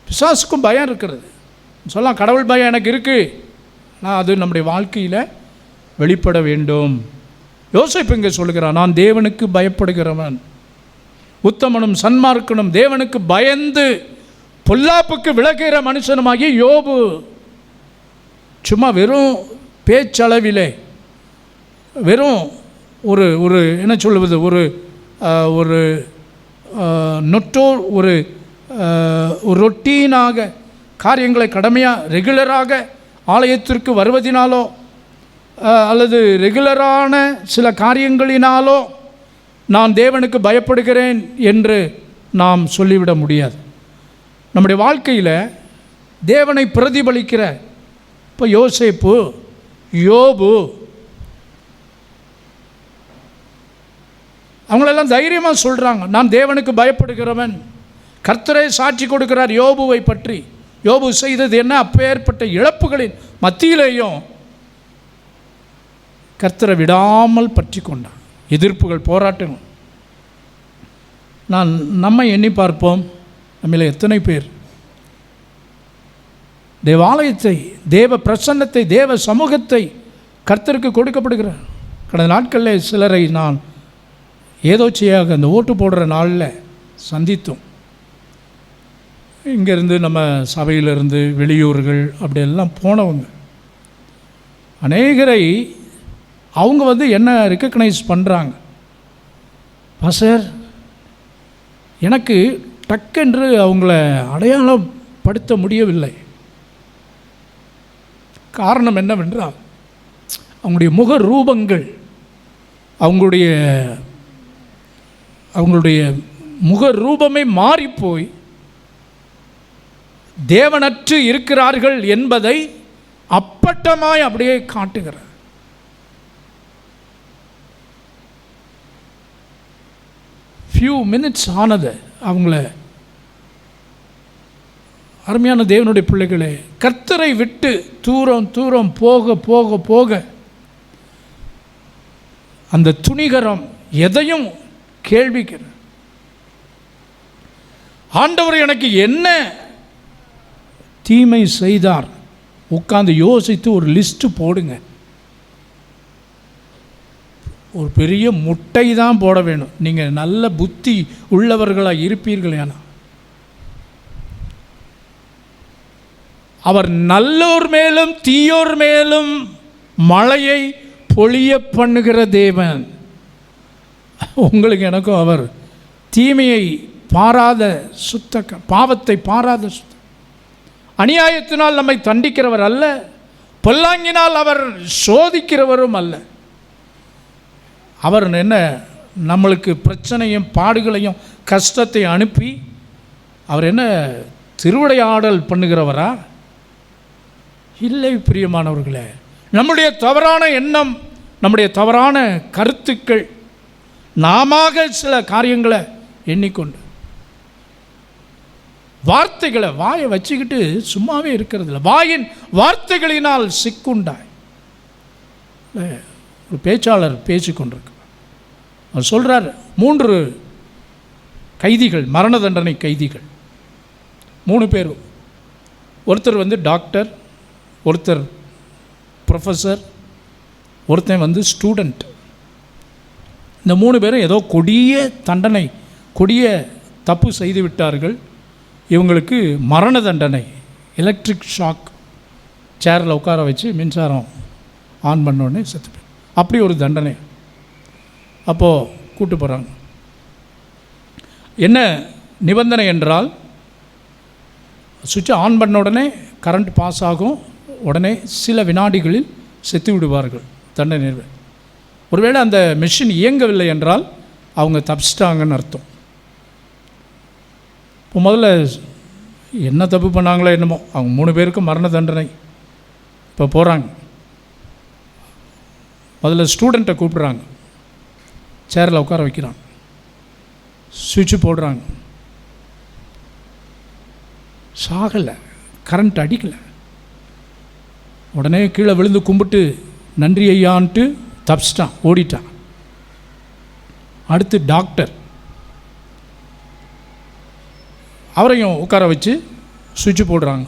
பிசாசுக்கும் பயம் இருக்கிறது. சொல்லலாம் கடவுள் பயம் எனக்கு இருக்குது, ஆனால் அது நம்முடைய வாழ்க்கையில் வெளிப்பட வேண்டும். யோசேப்பு இங்கே சொல்லுகிறான், நான் தேவனுக்கு பயப்படுகிறவன், உத்தமனும் சன்மார்க்கனும், தேவனுக்கு பயந்து பொல்லாப்புக்கு விலகுகிற மனுஷனுமாகிய யோபு. சும்மா வெறும் பேச்சளவிலே, வெறும் ஒரு ஒரு என்ன சொல்லுவது, ஒரு நொட்டோர், ஒரு ரொட்டீனாக காரியங்களை கடமையாக ரெகுலராக ஆலயத்திற்கு வருவதினாலோ அல்லது ரெகுலரான சில காரியங்களினாலோ நான் தேவனுக்கு பயப்படுகிறேன் என்று நாம் சொல்லிவிட முடியாது. நம்முடைய வாழ்க்கையில் தேவனை பிரதிபலிக்கிற, இப்போ யோசேப்பு, யோபு, அவங்களெல்லாம் தைரியமாக சொல்கிறாங்க, நான் தேவனுக்கு பயப்படுகிறவன். கர்த்தரே சாட்சி கொடுக்கிறார் யோபுவை பற்றி. யோபு செய்தது என்ன? அப்பேற்பட்ட இழப்புகளின் மத்தியிலேயும் கர்த்தரை விடாமல் பற்றி கொண்டான். எதிர்ப்புகள், போராட்டங்கள். நம்மை எண்ணி பார்ப்போம். நம்மள எத்தனை பேர் தேவாலயத்தை, தேவ பிரசன்னத்தை, தேவ சமூகத்தை கர்த்தருக்கு கொடுக்கப்படுகிறார். கடந்த நாட்களில் சிலரை நான் ஏதோச்சையாக அந்த ஓட்டு போடுற நாளில் சந்தித்தோம். இங்கேருந்து நம்ம சபையிலிருந்து வெளியூர்கள் அப்படியெல்லாம் போனவங்க அநேகரை அவங்க என்ன ரெக்கக்னைஸ் பண்ணுறாங்க. பாஸ்டர், எனக்கு டக்கென்று அவங்கள அடையாளப்படுத்த முடியவில்லை. காரணம் என்னவென்றால் அவங்களுடைய முக ரூபங்கள், அவங்களுடைய முக ரூபமே மாறிப்போய் தேவனற்று இருக்கிறார்கள் என்பதை அப்பட்டமாய் அப்படியே காட்டுகிறார். ஃபியூ மினிட்ஸ் ஆனது அவங்கள. அருமையான தேவனுடைய பிள்ளைகளே, கர்த்தரை விட்டு தூரம் தூரம் போக போக போக அந்த துணிகரம் எதையும் கேள்விக்கிற, ஆண்டவர் எனக்கு என்ன தீமை செய்தார், உட்கார்ந்து யோசித்து ஒரு லிஸ்ட்டு போடுங்க. ஒரு பெரிய முட்டை தான் போட வேணும். நீங்கள் நல்ல புத்தி உள்ளவர்களாக இருப்பீர்கள். ஏன்னா அவர் நல்லோர் மேலும் தீயோர் மேலும் மழையை பொழிய பண்ணுகிற தேவன். உங்களுக்கு எனக்கும் அவர் தீமையை பாராத சுத்த, பாவத்தை பாராத சுத்த, அநியாயத்தினால் நம்மை தண்டிக்கிறவர் அல்ல, பொல்லாங்கினால் அவர் சோதிக்கிறவரும் அல்ல. அவர் என்ன நம்மளுக்கு பிரச்சனையும் பாடுகளையும் கஷ்டத்தை அனுப்பி அவர் என்ன திருவிளையாடல் பண்ணுகிறவரா? இல்லை பிரியமானவர்களே. நம்முடைய தவறான எண்ணம், நம்முடைய தவறான கருத்துக்கள், நாம சில காரியங்களை எண்ணிக்கொண்டு வார்த்தைகளை வாயை வச்சுக்கிட்டு சும்மாவே இருக்கிறதில்ல. வாயின் வார்த்தைகளினால் சிக்குண்டாய். ஒரு பேச்சாளர் பேசிக்கொண்டிருக்கிறார். அவர் சொல்கிறார், 3 கைதிகள், மரண தண்டனை கைதிகள், 3 பேர். ஒருத்தர் டாக்டர், ஒருத்தர் ப்ரொஃபஸர், ஒருத்தன் ஸ்டூடெண்ட். இந்த 3 பேரும் ஏதோ கொடிய தண்டனை, கொடிய தப்பு செய்து விட்டார்கள். இவங்களுக்கு மரண தண்டனை, எலக்ட்ரிக் ஷாக், சேரில் உட்கார வச்சு மின்சாரம் ஆன் பண்ணோடனே செத்து. அப்படி ஒரு தண்டனை. அப்போது கூட்டு போகிறாங்க. என்ன நிபந்தனை என்றால், சுவிட்சை ஆன் பண்ண உடனே கரண்ட் பாஸ் ஆகும், உடனே சில வினாடிகளில் செத்து விடுவார்கள் தண்டனை. ஒருவேளை அந்த மெஷின் இயங்கவில்லை என்றால் அவங்க தப்பிச்சிட்டாங்கன்னு அர்த்தம். இப்போ முதல்ல என்ன தப்பு பண்ணாங்களோ என்னமோ, அவங்க 3 பேருக்கும் மரண தண்டனை. இப்போ போகிறாங்க. முதல்ல ஸ்டூடெண்ட்டை கூப்பிட்றாங்க, சேரில் உட்கார வைக்கிறாங்க, சுவிட்சு போடுறாங்க. சாகலை, கரண்ட் அடிக்கலை. உடனே கீழே விழுந்து கும்பிட்டு நன்றி ஐயான்ட்டு தப்பிச்சிட்டான், ஓடிட்டான். அடுத்து டாக்டர், அவரையும் உட்கார வச்சு சுவிட்சு போடுறாங்க.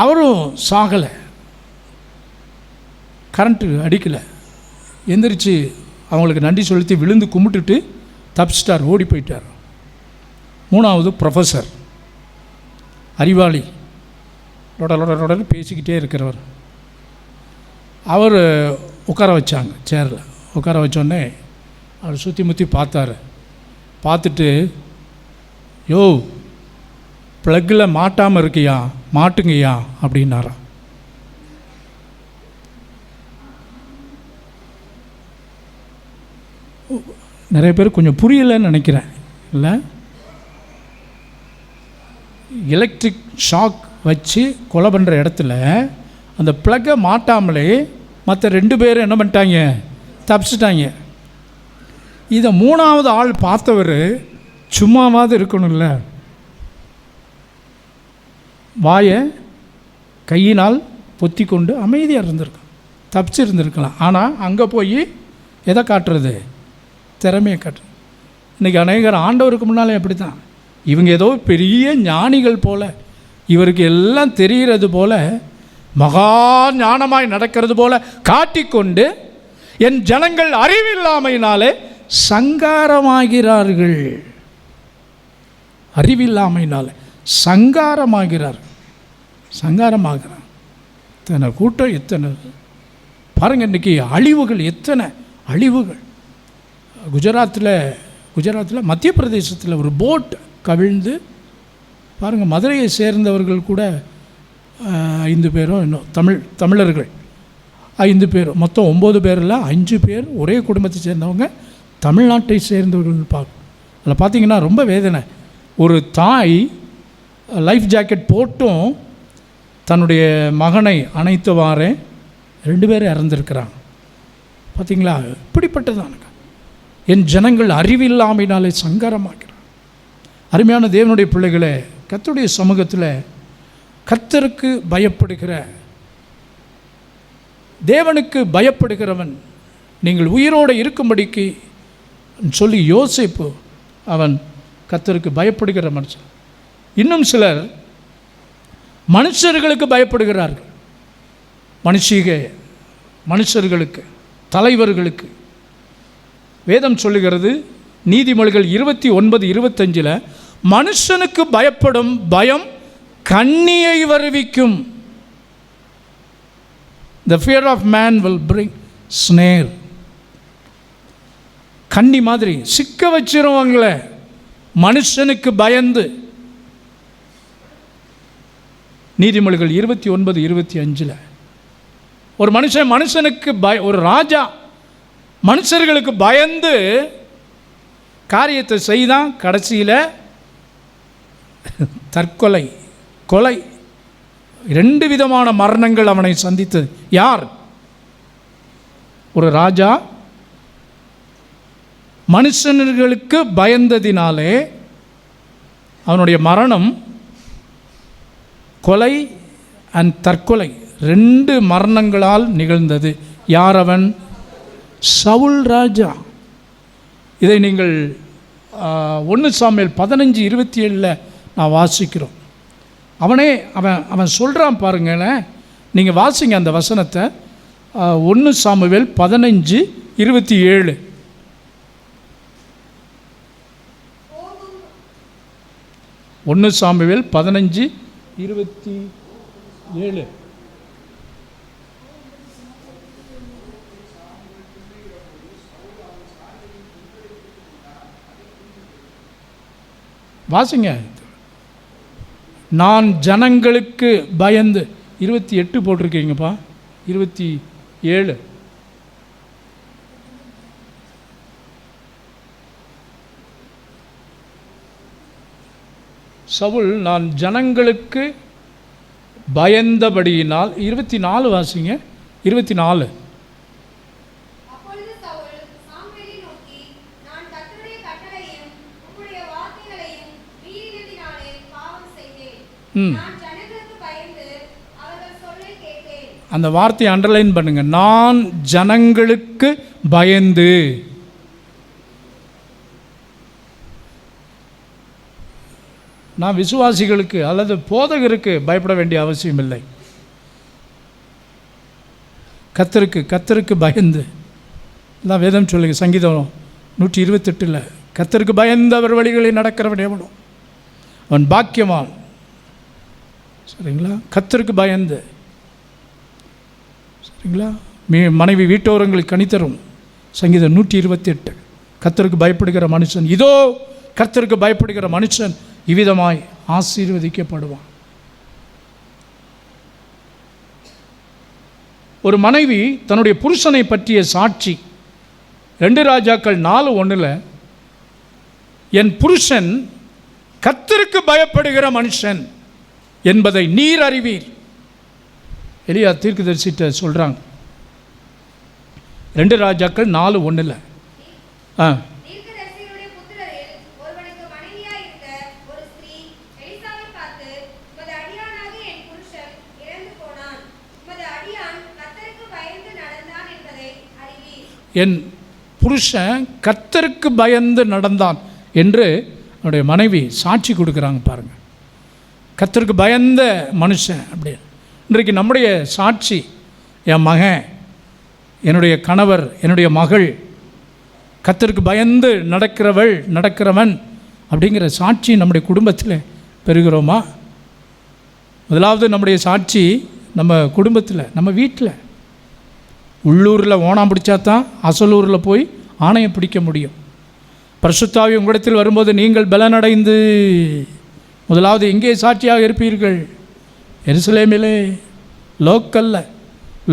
அவரும் சாகலை, கரண்ட்டு அடிக்கலை. எந்திரிச்சு அவங்களுக்கு நன்றி செலுத்தி விழுந்து கும்பிட்டுட்டு தப்பிச்சிட்டார், ஓடி போயிட்டார். 3வது ப்ரொஃபஸர், அறிவாளி, லொடன்னு பேசிக்கிட்டே இருக்கிறவர். அவர் உட்கார வச்சாங்க, சேரில் உட்கார வச்சோடனே அவர் சுற்றி முற்றி பார்த்தார். பார்த்துட்டு, யோ ப்ளக்கில் மாட்டாமல் இருக்கியா, மாட்டுங்கய்யா அப்படின்னாரா. நிறைய பேர் கொஞ்சம் புரியலைன்னு நினைக்கிறேன். இல்லை, எலக்ட்ரிக் ஷாக் வச்சு கொலை பண்ணுற இடத்துல அந்த ப்ளக்கை மாட்டாமலே மற்ற 2 பேரும் என்ன பண்ணிட்டாங்க, தப்பிச்சிட்டாங்க. இதை 3வது ஆள் பார்த்தவர் சும்மாவாது இருக்கணும்ல, வாயை கையினால் பொத்தி கொண்டு அமைதியாக இருந்திருக்கான், தப்பிச்சு இருந்திருக்கலாம். ஆனால் அங்கே போய் எதை காட்டுறது, திறமையை காட்டுறது. இன்றைக்கி அநேகர் ஆண்டவருக்கு முன்னாலே அப்படி தான். இவங்க ஏதோ பெரிய ஞானிகள் போல், இவருக்கு எல்லாம் தெரிகிறது போல், மகா ஞானமாய் நடக்கிறது போல காட்டிக்கொண்டு என் ஜனங்கள் அறிவில்லாமையினாலே சங்காரமாகிறார்கள். அறிவில்லாமையினாலே சங்காரமாகிறார்கள். எத்தனை கூட்டம், எத்தனை பாருங்கள். இன்றைக்கி அழிவுகள், எத்தனை அழிவுகள். குஜராத்தில் மத்திய பிரதேசத்தில் ஒரு போட் கவிழ்ந்து பாருங்கள், மதுரையை சேர்ந்தவர்கள் கூட 5 பேரும், இன்னும் தமிழர்கள் 5 பேர், மொத்தம் 9 பேரில் 5 பேர் ஒரே குடும்பத்தை சேர்ந்தவங்க, தமிழ்நாட்டை சேர்ந்தவர்கள். அதில் பார்த்திங்கன்னா ரொம்ப வேதனை. ஒரு தாய் லைஃப் ஜாக்கெட் போட்டும் தன்னுடைய மகனை அணைத்தவாறே 2 பேர் இறந்துருக்கிறாங்க. பார்த்திங்களா, இப்படிப்பட்டதானுங்க. என் ஜனங்கள் அறிவில்லாமையினாலே சங்காரமாகிறார். அருமையான தேவனுடைய பிள்ளைகளே, கர்த்தருடைய சமூகத்தில் கர்த்தருக்கு பயப்படுகிற, தேவனுக்கு பயப்படுகிறவன் நீங்கள் உயிரோடு இருக்கும்படிக்கு சொல்லி யோசிப்பு, அவன் கர்த்தருக்கு பயப்படுகிற மனுஷன். இன்னும் சிலர் மனுஷர்களுக்கு பயப்படுகிறார்கள். மனுஷர்களுக்கு, தலைவர்களுக்கு. வேதம் சொல்லுகிறது, நீதிமொழிகள் 29:25 மனுஷனுக்கு பயப்படும் பயம் கண்ணியை வருவிக்கும். The fear of man will bring snare. கண்ணி மாதிரி சிக்க வச்சிருவாங்கள மனுஷனுக்கு பயந்து. நீதிமொழிகள் 29:25 ஒரு மனுஷனுக்கு ஒரு ராஜா மனுஷர்களுக்கு பயந்து காரியத்தை செய்தான், கடைசியில் தற்கொலை, கொலை, 2 விதமான மரணங்கள் அவனை சந்தித்தது. யார்? ஒரு ராஜா மனுஷர்களுக்கு பயந்ததினாலே அவனுடைய மரணம் கொலை அண்ட் தற்கொலை 2 மரணங்களால் நிகழ்ந்தது. யார் அவன்? சவுல் ராஜா. இதை நீங்கள் 1 சாமுவேல் 15:27 நான் வாசிக்கிறோம். அவன் சொல்கிறான் பாருங்களேன், நீங்கள் வாசிங்க அந்த வசனத்தை. 1 சாமுவேல் 15:27. ஒன்று சாமுவேல் 15:27. வாசிங்க. நான் ஜனங்களுக்கு பயந்து 28 போட்டிருக்கீங்கப்பா. 27. சவுல் நான் ஜனங்களுக்கு பயந்தபடியினால் 24 வாசிங்க. 24. அந்த வார்த்தையை அண்டர்லைன் பண்ணுங்க. நான் ஜனங்களுக்கு பயந்து. நான் விசுவாசிகளுக்கு அல்லது போதகருக்கு பயப்பட வேண்டிய அவசியம் இல்லை. கர்த்தருக்கு பயந்து. எல்லாம் வேதம் சொல்லுங்க. சங்கீதம் 128 கர்த்தருக்கு பயந்து அவர் வழிகளில் நடக்கிறவன் எவனோ அவன் பாக்கியவான். சரிங்களா? கர்த்தருக்கு பயந்து. சரிங்களா? மனைவி வீட்டோரங்களுக்கு கனித்தரும். சங்கீதம் 128. கர்த்தருக்கு பயப்படுகிற மனுஷன், இதோ கர்த்தருக்கு பயப்படுகிற மனுஷன் இவ்விதமாய் ஆசீர்வதிக்கப்படுவான். ஒரு மனைவி தன்னுடைய புருஷனை பற்றிய சாட்சி 2 ராஜாக்கள் 4:1 என் புருஷன் கர்த்தருக்கு பயப்படுகிற மனுஷன் என்பதை நீர் அறிவீர். எலியா தீர்க்கதரிசிட்ட சொல்கிறாங்க. 2 ராஜாக்கள் 4:1. என் புருஷன் கர்த்தருக்கு பயந்து நடந்தான் என்று என்னுடைய மனைவி சாட்சி கொடுக்குறாங்க பாருங்கள். கர்த்தருக்கு பயந்த மனுஷன் அப்படி. இன்றைக்கு நம்முடைய சாட்சி, என் மகன், என்னுடைய கணவர், என்னுடைய மகள் கர்த்தருக்கு பயந்து நடக்கிறவன் அப்படிங்கிற சாட்சி நம்முடைய குடும்பத்தில் பெறுகிறோமா? முதலாவது நம்முடைய சாட்சி நம்ம குடும்பத்தில், நம்ம வீட்டில். உள்ளூரில் ஓணாம் பிடிச்சா தான் அசலூரில் போய் ஆணையம் பிடிக்க முடியும். பரிசுத்தாவி உங்களிடத்தில் வரும்போது நீங்கள் பலனடைந்து முதலாவது எங்கே சாட்சியாக இருப்பீர்கள்? எருசலேமிலே,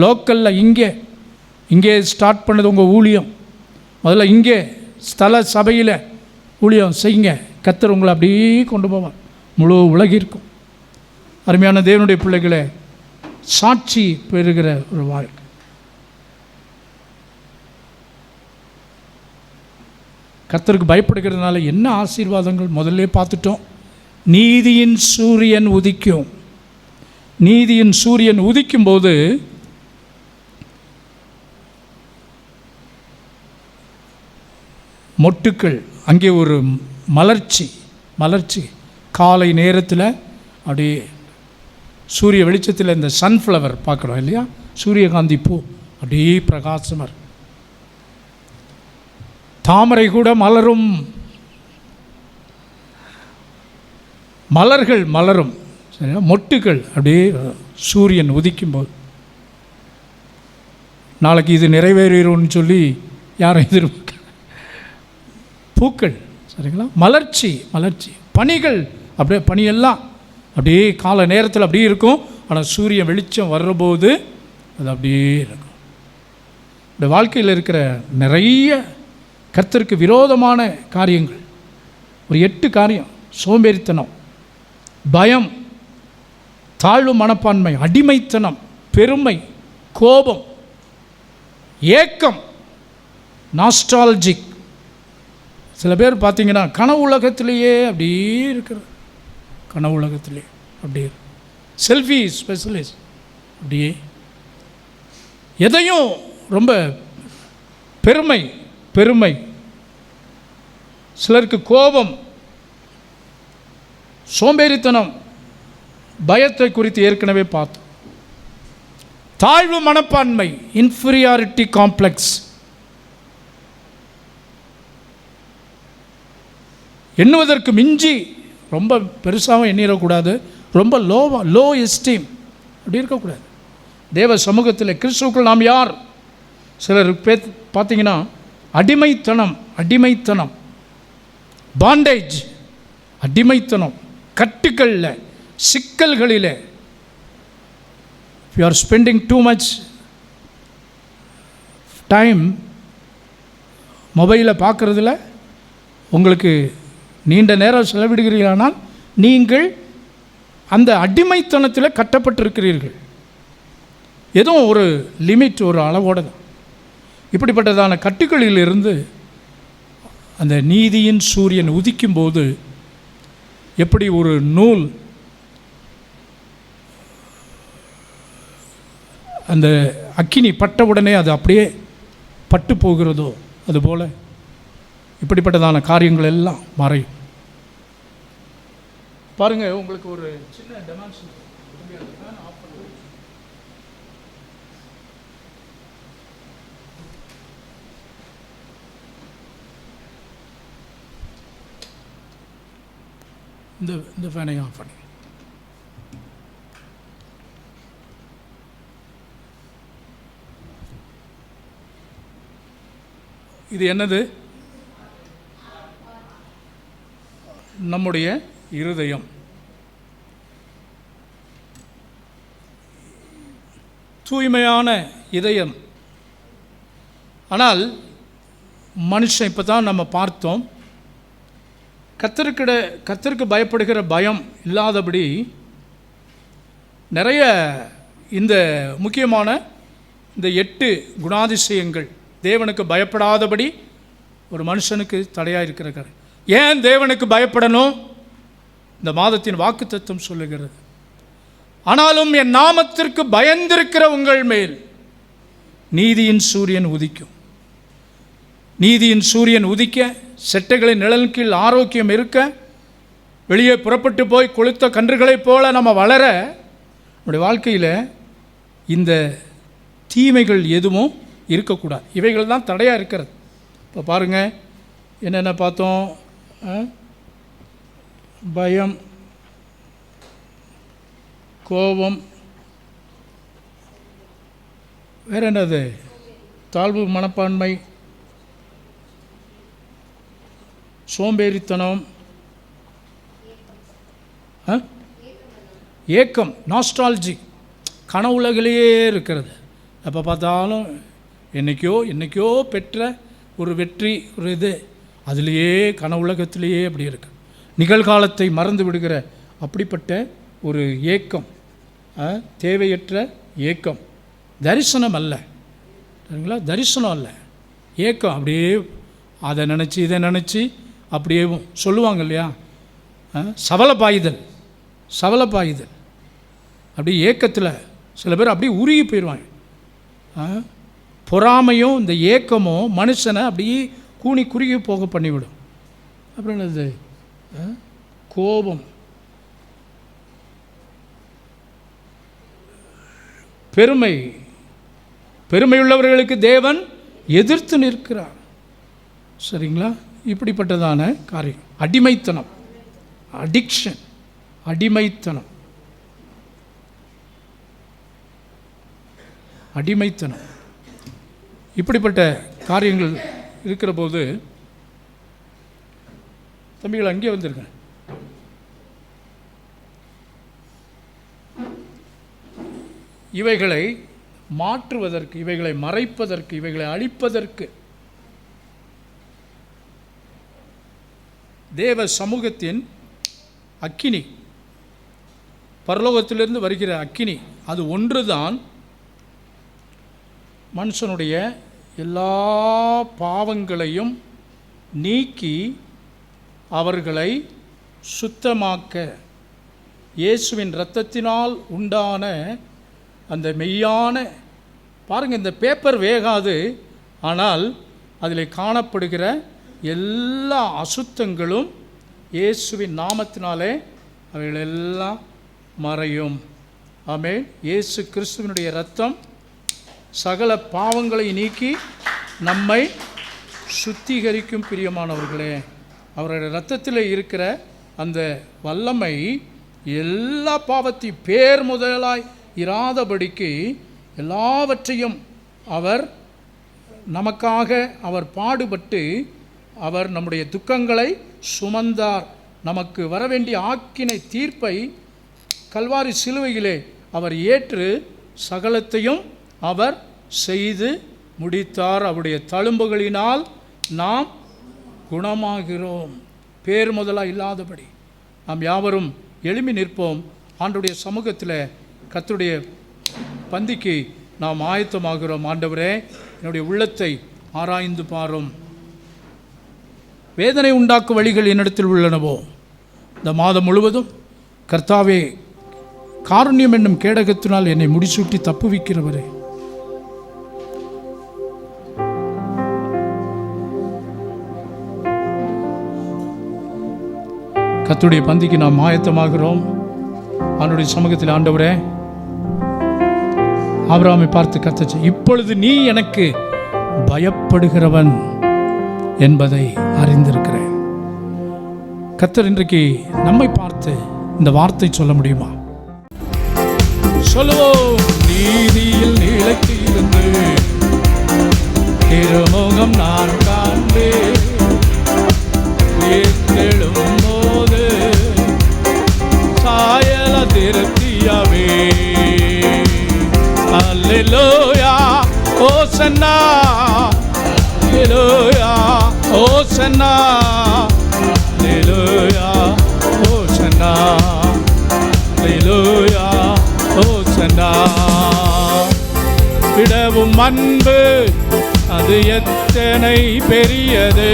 லோக்கலில் இங்கே ஸ்டார்ட் பண்ணது உங்கள் ஊழியம். முதல்ல இங்கே ஸ்தல சபையில் ஊழியம் செய்யுங்க. கர்த்தர் உங்களை அப்படியே கொண்டு போவார் முழு உலகிற்கும். அருமையான தேவனுடைய பிள்ளைகளை, சாட்சி பெறுகிற ஒரு வாழ்க்கை. கர்த்தருக்கு பயப்படுகிறதுனால என்ன ஆசீர்வாதங்கள் முதல்ல பார்த்துட்டோம். நீதியின் சூரியன் உதிக்கும். நீதியின் சூரியன் உதிக்கும்போது மொட்டுக்கள், அங்கே ஒரு மலர்ச்சி காலை நேரத்தில் அப்படியே சூரிய வெளிச்சத்தில் இந்த சன்ஃப்ளவர் பார்க்குறோம் இல்லையா, சூரியகாந்தி பூ அப்படியே பிரகாசமாக. தாமரை கூட மலரும், மலர்கள் மலரும். சரியா? மொட்டுக்கள் அப்படியே சூரியன் உதிக்கும்போது. நாளைக்கு இது நிறைவேறும்னு சொல்லி யாரும் எதிர்பார்க்க. பூக்கள், சரிங்களா? மலர்ச்சி. பனிகள் அப்படியே, பனியெல்லாம் அப்படியே கால நேரத்தில் அப்படியே இருக்கும். ஆனால் சூரிய வெளிச்சம் வர்றபோது அது அப்படியே இருக்கும். இந்த வாழ்க்கையில் இருக்கிற நிறைய கர்த்தருக்கு விரோதமான காரியங்கள் ஒரு 8 காரியம். சோம்பேறித்தனம், பயம், தாழ்வு மனப்பான்மை, அடிமைத்தனம், பெருமை, கோபம், ஏக்கம், நாஸ்டாலஜிக், சில பேர் பார்த்தீங்கன்னா கனவு உலகத்திலேயே அப்படியே இருக்கிற, கனவு உலகத்திலே அப்படியே செல்ஃபி ஸ்பெஷலிஸ்ட், அப்படியே எதையும் ரொம்ப பெருமை பெருமை. சிலருக்கு கோபம், சோம்பேறித்தனம், பயத்தை குறித்து ஏற்கனவே பார்த்தோம். தாழ்வு மனப்பான்மை, இன்ஃபீரியாரிட்டி காம்ப்ளெக்ஸ், எண்ணுவதற்கு மிஞ்சி ரொம்ப பெருசாகவும் எண்ணிடக்கூடாது, ரொம்ப லோ எஸ்டீம் அப்படி இருக்கக்கூடாது. தேவ சமூகத்தில் கிறிஸ்துவுக்குள் நாம் யார்? சிலர் பார்த்தீங்கன்னா அடிமைத்தனம், பாண்டேஜ், அடிமைத்தனம், கட்டுக்களில், சிக்கல்களில். You are spending too much time மொபைலை பார்க்குறதுல, உங்களுக்கு நீண்ட நேரம் செலவிடுகிறீர்களானால் நீங்கள் அந்த அடிமைத்தனத்தில் கட்டப்பட்டிருக்கிறீர்கள். எதுவும் ஒரு லிமிட், ஒரு அளவோடு தான். இப்படிப்பட்டதான கட்டுக்களிலிருந்து அந்த நீதியின் சூரியன் உதிக்கும்போது எப்படி ஒரு நூல் அந்த அக்கினி பட்டவுடனே அது அப்படியே பட்டு போகிறதோ அதுபோல் இப்படிப்பட்டதான காரியங்கள் எல்லாம் மறையும். பாருங்கள், உங்களுக்கு ஒரு சின்ன டெமான்ஸ்ட்ரேஷன். இந்த ஃபேனை ஆஃப் பண்ணி. இது என்னது? நம்முடைய இருதயம். தூய்மையான இதயம். ஆனால் மனுஷன், இப்போ தான் நம்ம பார்த்தோம், கர்த்தருக்கு பயப்படுகிற பயம் இல்லாதபடி நிறைய இந்த முக்கியமான இந்த 8 குணாதிசயங்கள் தேவனுக்கு பயப்படாதபடி ஒரு மனுஷனுக்கு தடையாக இருக்கிற. ஏன் தேவனுக்கு பயப்படணும்? இந்த மாதத்தின் வாக்குத்தத்தம் சொல்லுகிறது. ஆனாலும் என் நாமத்திற்கு பயந்திருக்கிற உங்கள் மேல் நீதியின் சூரியன் உதிக்கும். நீதியின் சூரியன் உதிக்க, செட்டைகளின் நிழலின் கீழ் ஆரோக்கியம் இருக்க, வெளியே புறப்பட்டு போய் கொளுத்த கன்றுகளைப் போல நம்ம வளர, நம்முடைய வாழ்க்கையில் இந்த தீமைகள் எதுவும் இருக்கக்கூடாது. இவைகள் தான் தடையாக இருக்கிறது. இப்போ பாருங்கள், என்னென்ன பார்த்தோம்? பயம், கோபம், வேற என்னது? தாழ்வு மனப்பான்மை, சோம்பேறித்தனம், ஏக்கம், நாஸ்டாலஜி, கனவுலகிலேயே இருக்கிறது. எப்போ பார்த்தாலும் என்னைக்கோ பெற்ற ஒரு வெற்றி, ஒரு இது, அதுலேயே கனவுலகத்திலேயே அப்படி இருக்கு. நிகழ்காலத்தை மறந்து விடுகிற அப்படிப்பட்ட ஒரு ஏக்கம், தேவையற்ற ஏக்கம். தரிசனம் அல்ல, சரிங்களா? தரிசனம் அல்ல, ஏக்கம். அப்படியே அதை நினச்சி இதை நினச்சி அப்படியே சொல்லுவாங்க இல்லையா, சவலப்பாயுதல். அப்படியே ஏக்கத்தில் சில பேர் அப்படியே உருகி போயிடுவாங்க. பொறாமையும் இந்த ஏக்கமும் மனுஷனை அப்படியே கூனி குறுகி போக பண்ணிவிடும். அப்புறம் என்னது? கோபம், பெருமையுள்ளவர்களுக்கு தேவன் எதிர்த்து நிற்கிறார். சரிங்களா? இப்படிப்பட்டதான காரியம். அடிமைத்தனம், அடிக்ஷன், அடிமைத்தனம். இப்படிப்பட்ட காரியங்கள் இருக்கிற போது, தம்பிகள் அங்கே வந்திருக்கேன், இவைகளை மாற்றுவதற்கு, இவைகளை மறைப்பதற்கு, இவைகளை அழிப்பதற்கு தேவ சமூகத்தின் அக்கினி, பரலோகத்திலிருந்து வருகிற அக்கினி, அது ஒன்றுதான் மனுஷனுடைய எல்லா பாவங்களையும் நீக்கி அவர்களை சுத்தமாக்க இயேசுவின் இரத்தத்தினால் உண்டான அந்த மெய்யான, பாருங்கள், இந்த பேப்பர் வேகாது, ஆனால் அதில் காணப்படுகிற எல்லா அசுத்தங்களும் இயேசுவின் நாமத்தினாலே அவைகளெல்லாம் மறையும். ஆமென். இயேசு கிறிஸ்துவினுடைய இரத்தம் சகல பாவங்களை நீக்கி நம்மை சுத்திகரிக்கும். பிரியமானவர்களே, அவருடைய இரத்தத்தில் இருக்கிற அந்த வல்லமை எல்லா பாவத்தையும் பேர் முதலாய் இராதபடிக்கு எல்லாவற்றையும் அவர் நமக்காக அவர் பாடுபட்டு அவர் நம்முடைய துக்கங்களை சுமந்தார். நமக்கு வரவேண்டிய ஆக்கினை தீர்ப்பை கல்வாரி சிலுவையிலே அவர் ஏற்று சகலத்தையும் அவர் செய்து முடித்தார். அவருடைய தழும்புகளினால் நாம் குணமாகிறோம். பேர் முதலாக இல்லாதபடி நாம் யாவரும் எழும்பி நிற்போம். ஆண்டவருடைய சமூகத்தில் கர்த்தருடைய பந்திக்கு நாம் ஆயத்தமாகிறோம். ஆண்டவரே, என்னுடைய உள்ளத்தை ஆராய்ந்து பாரும். வேதனை உண்டாக்கும் வழிகள் என்னிடத்தில் உள்ளனவோ, இந்த மாதம் முழுவதும் கர்த்தாவே, காருண்யம் என்னும் கேடகத்தினால் என்னை முடிசூட்டி தப்புவிக்கிறவரே, கர்த்தருடைய பந்திக்கு நாம் ஆயத்தமாகிறோம். அவனுடைய சமூகத்தில் ஆண்டவரே, ஆபிரகாமை பார்த்து கர்த்தர், இப்பொழுது நீ எனக்கு பயப்படுகிறவன் என்பதை அறிந்திருக்கிறேன். கர்த்தர் இன்றைக்கு நம்மை பார்த்து இந்த வார்த்தை சொல்ல முடியுமா? சொல்லுவோம். நீதியில் நிலைத்து இருந்து திருமுகம் நான் காண்பேன். உயிர்த்தெழும் போது சாயல திருப்தியாவே. அல்லேலூயா, ஓசன்னா, அல்லேலூயா, ஓசன்னா, அல்லேலூயா, ஓசன்னா, அல்லேலூயா, ஓசன்னா. விடவும் அன்பு அது எத்தனை பெரியது.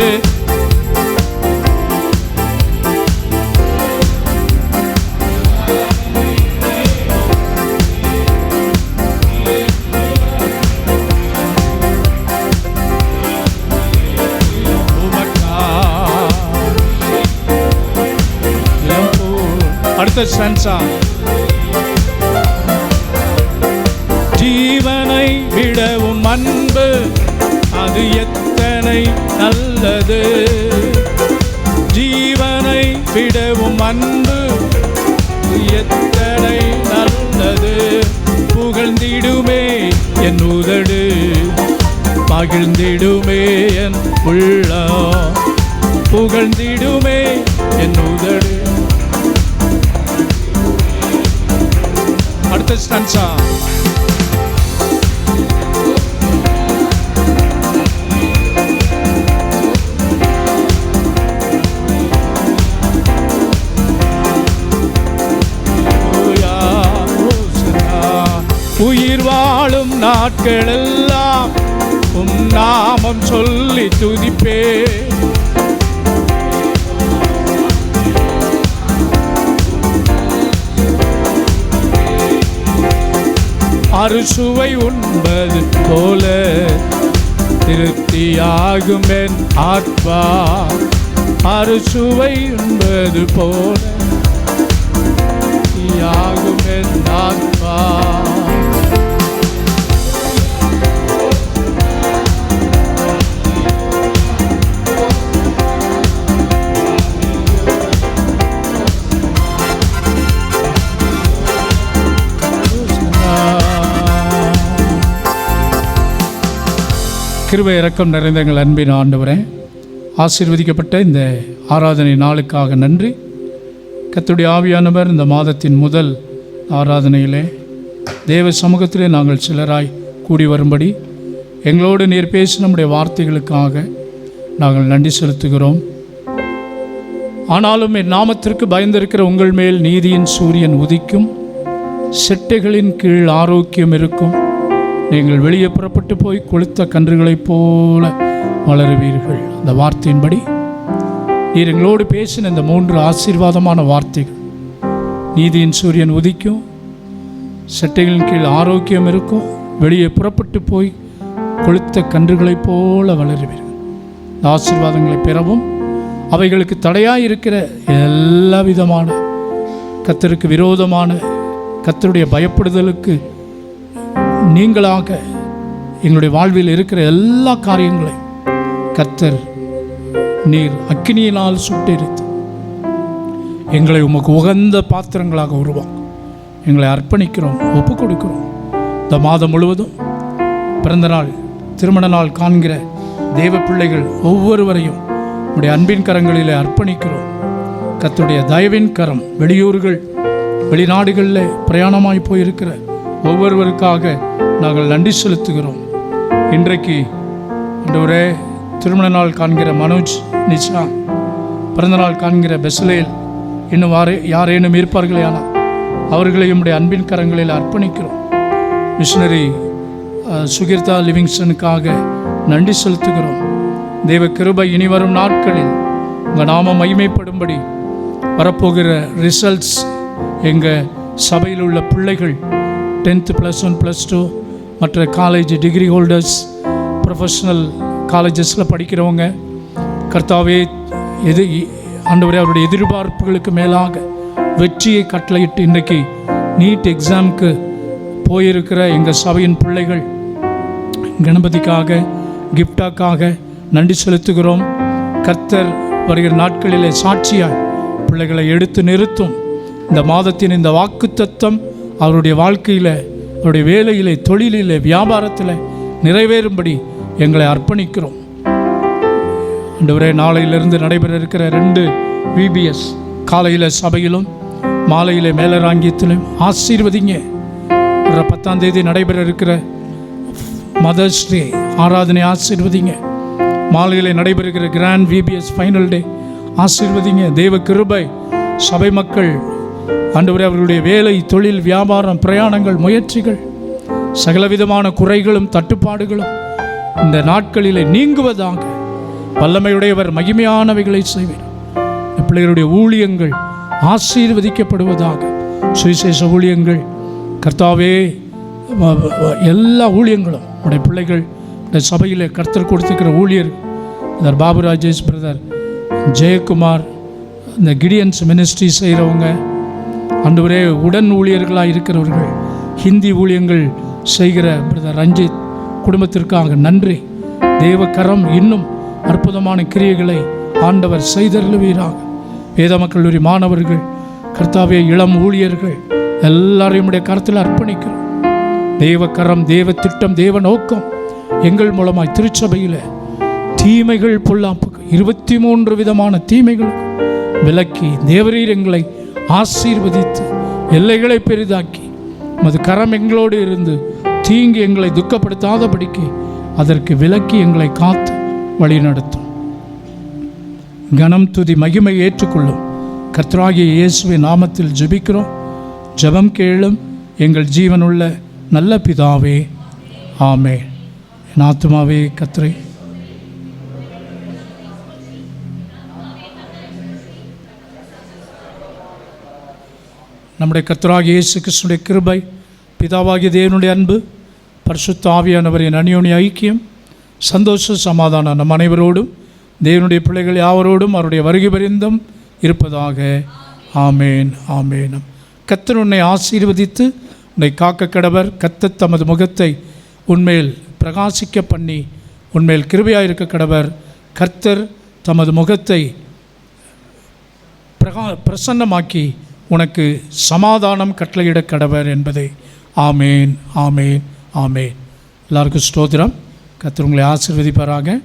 அடுத்த ஸ்டான்ஸா, ஜீவனை விடவும் அன்பு அது எத்தனை நல்லது. ஜீவனை விடவும் அன்பு எத்தனை நல்லது. புகழ்ந்திடுமே என் உதடு, மகிழ்ந்திடுமே என் உள்ளம். புகழ்ந்திடுமே என் உதடு. அடுத்த ஸ்டான்ஸா, உயிர் வாழும் நாட்களெல்லாம் உம் நாமம் சொல்லி துதிப்பே. அறுசுவை உண்பது போல திருப்தியாகும் என் ஆத்மா. அறுசுவை உண்பது போல திருப்தியாகும் என் ஆத்மா. கிருபை இரக்கம் நிறைந்த எங்கள் அன்பின் ஆண்டவரே, ஆசீர்வதிக்கப்பட்ட இந்த ஆராதனை நாளுக்காக நன்றி. கர்த்தருடைய ஆவியானவர் இந்த மாதத்தின் முதல் ஆராதனையிலே தேவ சமூகத்திலே நாங்கள் சிலராய் கூடி வரும்படி எங்களோடு நீர் பேசி நம்முடைய வார்த்தைகளுக்காக நாங்கள் நன்றி செலுத்துகிறோம். ஆனாலும் என் நாமத்திற்கு பயந்திருக்கிற உங்கள் மேல் நீதியின் சூரியன் உதிக்கும், செட்டைகளின் கீழ் ஆரோக்கியம் இருக்கும். நீங்கள் வெளியே புறப்பட்டு போய் கொளுத்த கன்றுகளைப் போல வளருவீர்கள். அந்த வார்த்தையின்படி நீர் எங்களோடு பேசின இந்த 3 ஆசீர்வாதமான வார்த்தைகள், நீதியின் சூரியன் உதிக்கும், சட்டைகளின் கீழ் ஆரோக்கியம் இருக்கும், வெளியே புறப்பட்டு போய் கொளுத்த கன்றுகளைப் போல வளருவீர்கள். இந்த ஆசீர்வாதங்களை பெறவும் அவைகளுக்கு தடையாக இருக்கிற எல்லா விதமான கர்த்தருக்கு விரோதமான, கர்த்தருடைய பயப்படுதலுக்கு நீங்களாக எங்களுடைய வாழ்வில் இருக்கிற எல்லா காரியங்களையும் கர்த்தர் நீர் அக்கினியினால் சுட்டெரித்து எங்களை உமக்கு உகந்த பாத்திரங்களாக உருவாக்கும். எங்களை அர்ப்பணிக்கிறோம், ஒப்பு கொடுக்கிறோம். இந்த மாதம் முழுவதும் பிறந்த நாள், திருமண நாள் காண்கிற தேவ பிள்ளைகள் ஒவ்வொருவரையும் உடைய அன்பின் கரங்களில் அர்ப்பணிக்கிறோம். கர்த்தருடைய தயவின் கரம், வெளியூர்கள் வெளிநாடுகளில் பிரயாணமாய் போயிருக்கிற ஒவ்வொருவருக்காக நாங்கள் நன்றி செலுத்துகிறோம். இன்றைக்கு ஆண்டவரே, திருமண நாள் காண்கிற மனோஜ், நிஷா, பிறந்தநாள் காண்கிற பெஸ்லேல், இன்னும் யாரேனும் இருப்பார்களே, ஆனால் அவர்களையும் உடைய அன்பின் கரங்களில் அர்ப்பணிக்கிறோம். மிஷனரி சுகிர்தா லிவிங்ஸ்டனுக்காக நன்றி செலுத்துகிறோம். தேவ கிருபை இனி வரும் நாட்களில் உங்கள் நாமம் மகிமைப்படும்படி வரப்போகிற ரிசல்ட்ஸ், எங்கள் சபையில் உள்ள பிள்ளைகள் 10th +1 +2 மற்ற காலேஜ் டிகிரி ஹோல்டர்ஸ், ப்ரொஃபஷ்னல் காலேஜஸில் படிக்கிறவங்க, கர்த்தாவே ஆண்டவரே அவருடைய எதிர்பார்ப்புகளுக்கு மேலாக வெற்றியை கட்டளையிட்டு இன்றைக்கு நீட் எக்ஸாமுக்கு போயிருக்கிற எங்கள் சபையின் பிள்ளைகள் கணபதிக்காக, கிஃப்டாக்காக நன்றி செலுத்துகிறோம். கர்த்தர் வருகிற நாட்களிலே சாட்சியாய் பிள்ளைகளை எடுத்து நிறுத்தும். இந்த மாதத்தின் இந்த வாக்குத்தத்தம் அவருடைய வாழ்க்கையில், அவருடைய வேலையிலே, தொழிலிலே, வியாபாரத்தில் நிறைவேறும்படி எங்களை அர்ப்பணிக்கிறோம். ஆண்டவரே, நாளையிலிருந்து நடைபெற இருக்கிற 2 VBS, காலையில் சபையிலும் மாலையில் மேலராங்கியத்திலும் ஆசீர்வதிங்க. 10ஆம் தேதி நடைபெற இருக்கிற மதர்ஸ் டே ஆராதனை ஆசீர்வதிங்க. மாலையில் நடைபெறுகிற கிராண்ட் VBS ஃபைனல் டே ஆசீர்வதிங்க. தேவ கிருபை சபை மக்கள் ஆண்டவரே அவர்களுடைய வேலை, தொழில், வியாபாரம், பிரயாணங்கள், முயற்சிகள், சகலவிதமான குறைகளும் தட்டுப்பாடுகளும் இந்த நாட்களிலே நீங்குவதாக வல்லமையுடையவர் மகிமையானவைகளை செய்வார். பிள்ளைகளுடைய ஊழியங்கள் ஆசீர்வதிக்கப்படுவதாக. சுவிசேஷ ஊழியங்கள் கர்த்தாவே, எல்லா ஊழியங்களும் உடைய பிள்ளைகள் சபையில் கர்த்தர் கொடுத்துக்கிற ஊழியர் பிரதர் பாபு ராஜேஷ், பிரதர் ஜெயக்குமார், இந்த கிடியன்ஸ் மினிஸ்ட்ரி செய்கிறவங்க, ஆண்டவரே உடன் ஊழியர்களாக இருக்கிறவர்கள், ஹிந்தி ஊழியங்கள் செய்கிற பிரதர் ரஞ்சித் குடும்பத்திற்காக நன்றி. தேவக்கரம் இன்னும் அற்புதமான கிரியைகளை ஆண்டவர் செய்தருளுவீராக. வேத கல்லூரி மாணவர்கள், கர்த்தாவே இளம் ஊழியர்கள் எல்லாரையும் உடைய கரத்தில் அர்ப்பணிக்கிறோம். தேவக்கரம், தேவ திட்டம், தேவ நோக்கம் எங்கள் மூலமாய் திருச்சபையில் தீமைகள், பொல்லாப்புக்கு 23 விதமான தீமைகளுக்கு விலக்கி தேவரீர் எங்களை ஆசீர்வதித்து எல்லைகளை பெரிதாக்கி மது கரம் எங்களோடு இருந்து தீங்கு எங்களை துக்கப்படுத்தாதபடிக்கு அதற்கு விலக்கி எங்களை காத்து வழி நடத்தும். கனம், துதி, மகிமை ஏற்றுக்கொள்ளும். கர்த்தராகிய இயேசுவின் நாமத்தில் ஜெபிக்கிறோம். ஜெபம் கேளும் எங்கள் ஜீவனுள்ள நல்ல பிதாவே, ஆமென். என் ஆத்துமாவே கர்த்தரை நம்முடைய கர்த்தராகிய இயேசு கிறிஸ்துவின் கிருபை, பிதாவாகிய தேவனுடைய அன்பு, பரிசுத்த ஆவியானவரின் அந்யோன்ய ஐக்கியம், சந்தோஷ சமாதானம் நம் அனைவரோடும் தேவனுடைய பிள்ளைகள் யாவரோடும் அவருடைய வருகை பரிந்தும் இருப்பதாக. ஆமேன், ஆமேன். கர்த்தர் உன்னை ஆசீர்வதித்து உன்னை காக்க கடவர். கர்த்தர் தமது முகத்தை உன்மேல் பிரகாசிக்க பண்ணி உன்மேல் கிருபையாயிருக்க கடவர். கர்த்தர் தமது முகத்தை பிரசன்னமாக்கி உனக்கு சமாதானம் கட்டளையிட கடவர் என்பதை. ஆமேன், ஆமேன், ஆமேன். எல்லாருக்கும் ஸ்தோத்திரம். கர்த்தர் உங்களை ஆசீர்வதிப்பாராக.